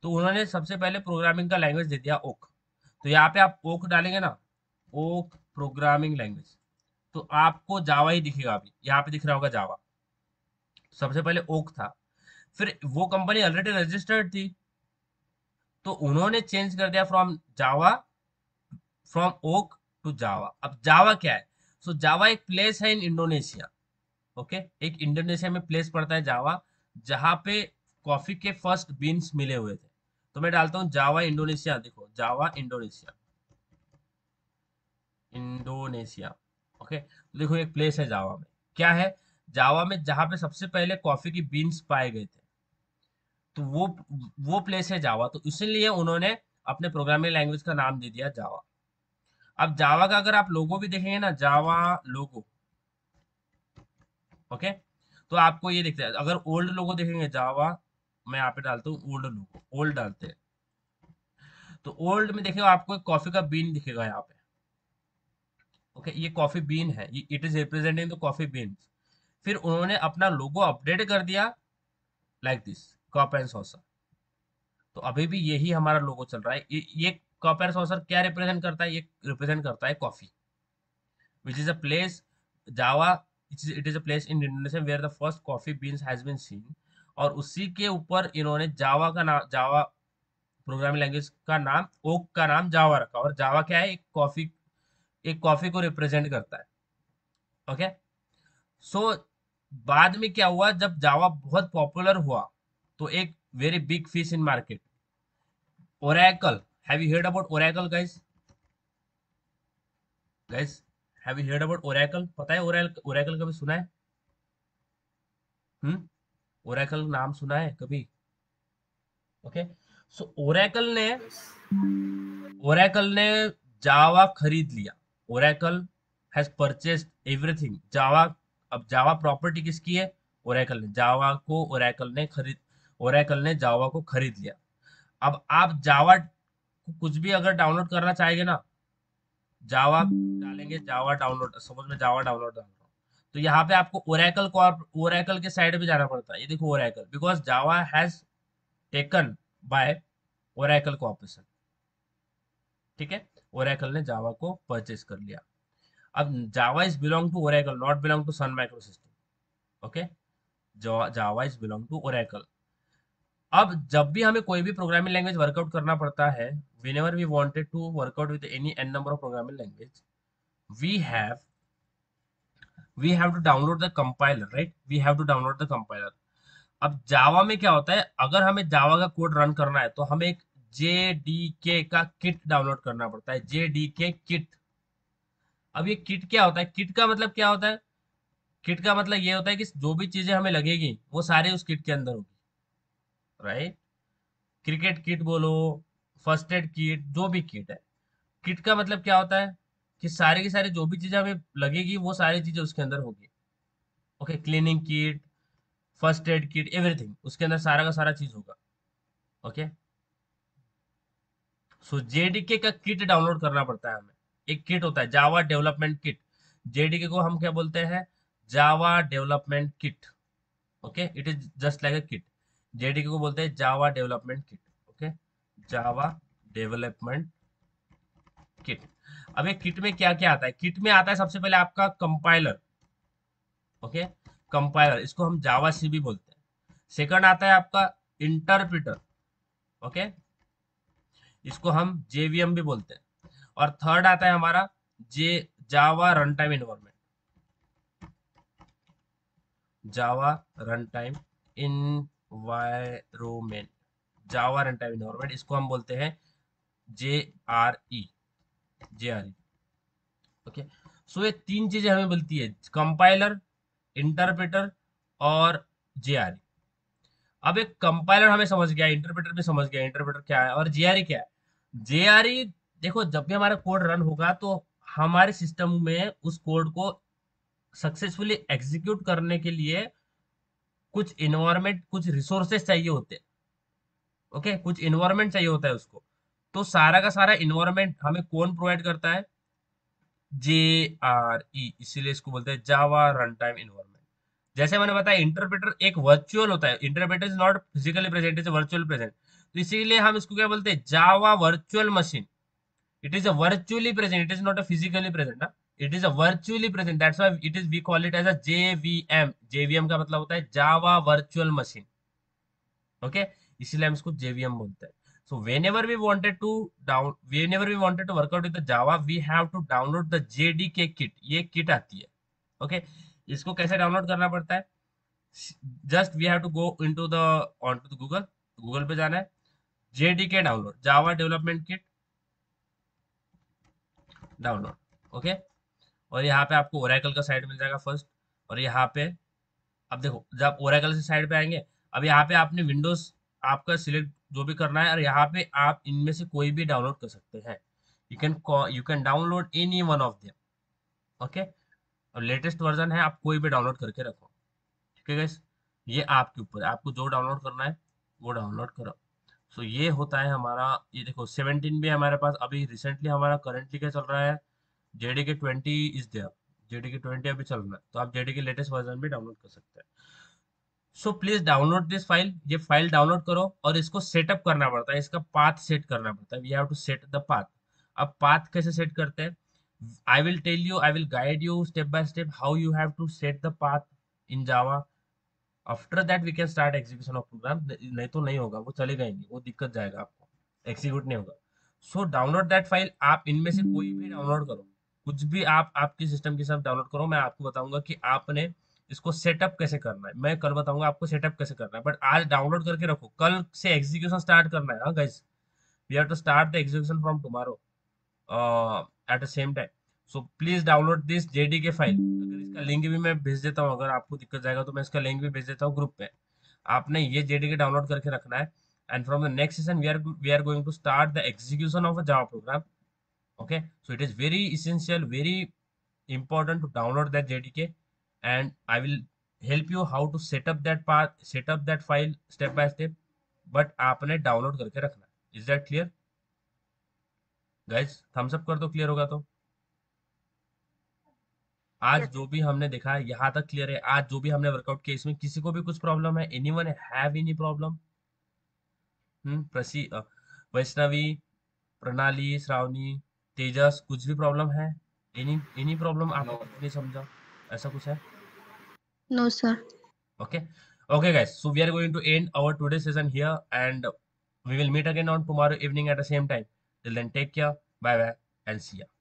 तो उन्होंने सबसे पहले प्रोग्रामिंग का लैंग्वेज दे दिया ओक। तो यहाँ पे आप ओक डालेंगे ना, ओक प्रोग्रामिंग लैंग्वेज, तो आपको जावा ही दिखेगा। अभी यहाँ पे दिख रहा होगा जावा, सबसे पहले ओक था। फिर वो कंपनी ऑलरेडी रजिस्टर्ड थी तो उन्होंने चेंज कर दिया फ्रॉम ओक टू जावा। अब जावा क्या है? सो जावा एक प्लेस है इन इंडोनेशिया। ओके, एक इंडोनेशिया में प्लेस पड़ता है जावा, जहां पे कॉफी के फर्स्ट बीन्स मिले हुए थे। तो मैं डालता हूँ जावा इंडोनेशिया, देखो जावा इंडोनेशिया, इंडोनेशिया। ओके, तो देखो एक प्लेस है जावा में, क्या है जावा में, जहां पे सबसे पहले कॉफी की बीन्स पाए गए थे। तो वो प्लेस है जावा, तो इसीलिए उन्होंने अपने प्रोग्रामिंग लैंग्वेज का नाम दे दिया जावा। अब जावा का अगर आप लोगो भी देखेंगे ना, जावा लोगो, ओके, तो आपको ये दिखता है। अगर ओल्ड लोगो देखेंगे जावा, मैं यहाँ पे डालता हूँ ओल्ड लोगो, ओल्ड डालते हैं तो ओल्ड में देखेगा आपको एक कॉफी का बीन दिखेगा यहाँ पे। ओके, ये कॉफी बीन है, ये it is representing the coffee bean. फिर उन्होंने अपना लोगो अपडेट कर दिया like this, cup and saucer. तो अभी भी यही हमारा लोगो चल रहा है। ये कप एंड सॉसर क्या रिप्रेजेंट करता है? ये रिप्रेजेंट करता है coffee, which is a place, Java, it is a place in Indonesia where the first coffee beans has been seen। और उसी के ऊपर इन्होंने जावा का नाम, जावा प्रोग्रामिंग लैंग्वेज का नाम, ओक का नाम जावा रखा। और जावा क्या है? एक कॉफी को रिप्रेजेंट करता है। ओके। सो बाद में क्या हुआ, जब जावा बहुत पॉपुलर हुआ तो एक very big fish in market, Oracle, have you heard about Oracle guys? Guys, have you heard about Oracle? पता है ओरेकल? ओरेकल कभी सुना है? हम्म, ओरेकल नाम सुना है कभी? ओके। सो ओरेकल ने जावा खरीद लिया। ओरेकल हैज परचेस्ड एवरीथिंग जावा। अब जावा प्रॉपर्टी किसकी है? ओरेकल ने जावा को ओरेकल ने जावा को खरीद लिया। अब आप जावा कुछ भी अगर डाउनलोड करना चाहेंगे ना, जावा डालेंगे, जावा डाउनलोड, सपोज मैं जावा डाउनलोड डाल रहा हूँ, तो यहाँ पे आपको ओरेकल के साइड पे जाना पड़ता है। ये देखो Oracle, because Java has taken by Oracle corporation. ठीक है, ओरेकल ने जावा को परचेज कर लिया। अब Java is belong to Oracle, not belong to Sun micro system. Okay, Java is belong to Oracle. अब जब भी हमें कोई भी प्रोग्रामिंग लैंग्वेज वर्कआउट करना पड़ता है, whenever we wanted to work out with any n number of programming language, we have we have to download the compiler, right? We have to download the compiler. अब जावा में क्या होता है, अगर हमें जावा का कोड रन करना है तो हमें एक JDK का किट डाउनलोड करना पड़ता है, JDK किट। अब ये किट क्या होता है? किट का मतलब क्या होता है? किट का मतलब ये होता है कि जो भी चीजें हमें लगेगी वो सारे उस किट के अंदर होगी, राइट? क्रिकेट किट बोलो, फर्स्ट एड किट, जो भी किट है। किट का मतलब क्या होता है कि सारी की सारी जो भी चीजें हमें लगेगी वो सारी चीजें उसके अंदर होगी। Okay, cleaning kit, first aid kit, everything उसके अंदर सारा का सारा चीज होगा। ओके, सो जेडीके का किट डाउनलोड करना पड़ता है हमें। एक किट होता है जावा डेवलपमेंट किट, जेडीके को हम क्या बोलते हैं? जावा development kit. Okay, it is just like a kit. JDK को बोलते हैं जावा डेवलपमेंट किट। ओके, जावा डेवलपमेंट किट। अब एक किट में क्या क्या आता है? किट में आता है सबसे पहले आपका कंपाइलर। ओके, कंपाइलर, इसको हम जावा सी भी बोलते हैं। सेकंड आता है आपका इंटरप्रिटर। ओके, इसको हम जेवीएम भी बोलते हैं। और थर्ड आता है हमारा जे जावा रन टाइम इन्वायरमेंट। जावा रन टाइम इन्वायरमेंट, जावा रन टाइम इन्वायरमेंट, इसको हम बोलते हैं JRE, JRE। ओके, सो ये तीन चीजें हमें मिलती है, कंपाइलर, इंटरप्रेटर और JRE। अब एक कंपाइलर हमें समझ गया, इंटरप्रेटर भी समझ गया, इंटरप्रेटर क्या है, और JRE क्या है? JRE, देखो जब भी हमारा कोड रन होगा तो हमारे सिस्टम में उस कोड को सक्सेसफुली एग्जीक्यूट करने के लिए कुछ इन्वायरमेंट, कुछ रिसोर्सेस चाहिए होते हैं। ओके, कुछ इन्वायरमेंट चाहिए होता है उसको। तो सारा का सारा इन्वायरमेंट हमें कौन प्रोवाइड करता है? JRE, इसीलिए इसको बोलते हैं जावा रन टाइम इन्वायरमेंट। जैसे मैंने बताया, इंटरप्रेटर एक वर्चुअल होता है, interpreter is not physically present, is virtual present, तो इसीलिए हम इसको क्या बोलते हैं? Java virtual machine. It is a virtually present, it is not a physically present ना, it is a virtually present, that's why it is we call it as a JVM। JVM का मतलब होता है जावा वर्चुअल मशीन। ओके, इसीलिए हम इसको JVM बोलते हैं। So whenever we wanted to work out with the Java, we have to download the JDK kit। ये किट आती है। ओके, इसको कैसे डाउनलोड करना पड़ता है? Just we have to go into the on to the Google, Google पे जाना है, JDK download, Java development kit download. Okay, और यहाँ पे आपको ओरेकल का साइट मिल जाएगा फर्स्ट। और यहाँ पे अब देखो, जब ओरेकल से साइड पे आएंगे, अब यहाँ पे आपने विंडोज आपका सिलेक्ट जो भी करना है, और यहाँ पे आप इनमें से कोई भी डाउनलोड कर सकते हैं। You can download any one of them. Okay, और लेटेस्ट वर्जन है, आप कोई भी डाउनलोड करके रखो। ठीक है गाइस, ये आपके ऊपर है, आपको जो डाउनलोड करना है वो डाउनलोड करो। सो ये होता है हमारा, ये देखो 17 भी हमारे पास अभी रिसेंटली, हमारा करंटली क्या चल रहा है? JDK 20 इज देयर, JDK 20 अभी चल रहा है, तो आप JDK लेटेस्ट वर्जन भी डाउनलोड कर सकते हैं। सो प्लीज डाउनलोड दिस फाइल, ये फाइल डाउनलोड करो, और इसको सेटअप करना पड़ता है, इसका पाथ सेट करना पड़ता है, we have to set the path. अब पाथ कैसे सेट करते हैं? I will tell you, I will guide you step by step how you have to set the path in Java. After that we can start execution of program, नहीं तो नहीं होगा, वो चलेगा ही नहीं, वो दिक्कत जाएगा, आपको एग्जीक्यूट नहीं होगा। सो डाउनलोड दैट फाइल, आप इनमें से कोई भी डाउनलोड करो। कुछ भी आप आपके सिस्टम के साथ डाउनलोड करो, मैं आपको बताऊंगा कि आपने इसको सेटअप कैसे करना है। मैं कल बताऊंगा आपको सेटअप कैसे करना है, बट आज डाउनलोड करके रखो, कल से एग्जीक्यूशन स्टार्ट करना है। हाँ guys, we have to start the execution from tomorrow at the same time. So please download this JDK file. अगर इसका लिंक भी मैं भेज देता हूँ, अगर आपको दिक्कत जाएगा तो मैं इसका लिंक भी भेज देता हूँ ग्रुप पे। आपने ये जेडीके डाउनलोड करके रखना है, and from the next session we are going to start the execution of a Java program. Okay, so it is very essential, very important to download that JDK, and I will help you how to set up that path, set up that file step by step, but आपने download करके रखना है। Is that clear guys? Thumbs up कर दो clear होगा तो। आज Yes. जो भी हमने देखा है यहाँ तक क्लियर है? आज जो भी हमने वर्कआउट किया, इसमें किसी को भी कुछ प्रॉब्लम है? Anyone have any problem? Prasi Vaishnavi, Pranali, Shravani, Tejas, कुछ भी प्रॉब्लम है? Any any problem? आपको कुछ नहीं समझा, ऐसा कुछ है? No, sir. Okay. Okay, guys. So we are going to end our today's session here, and we will meet again on tomorrow evening at the same time. Till then, take care. Bye bye and see ya.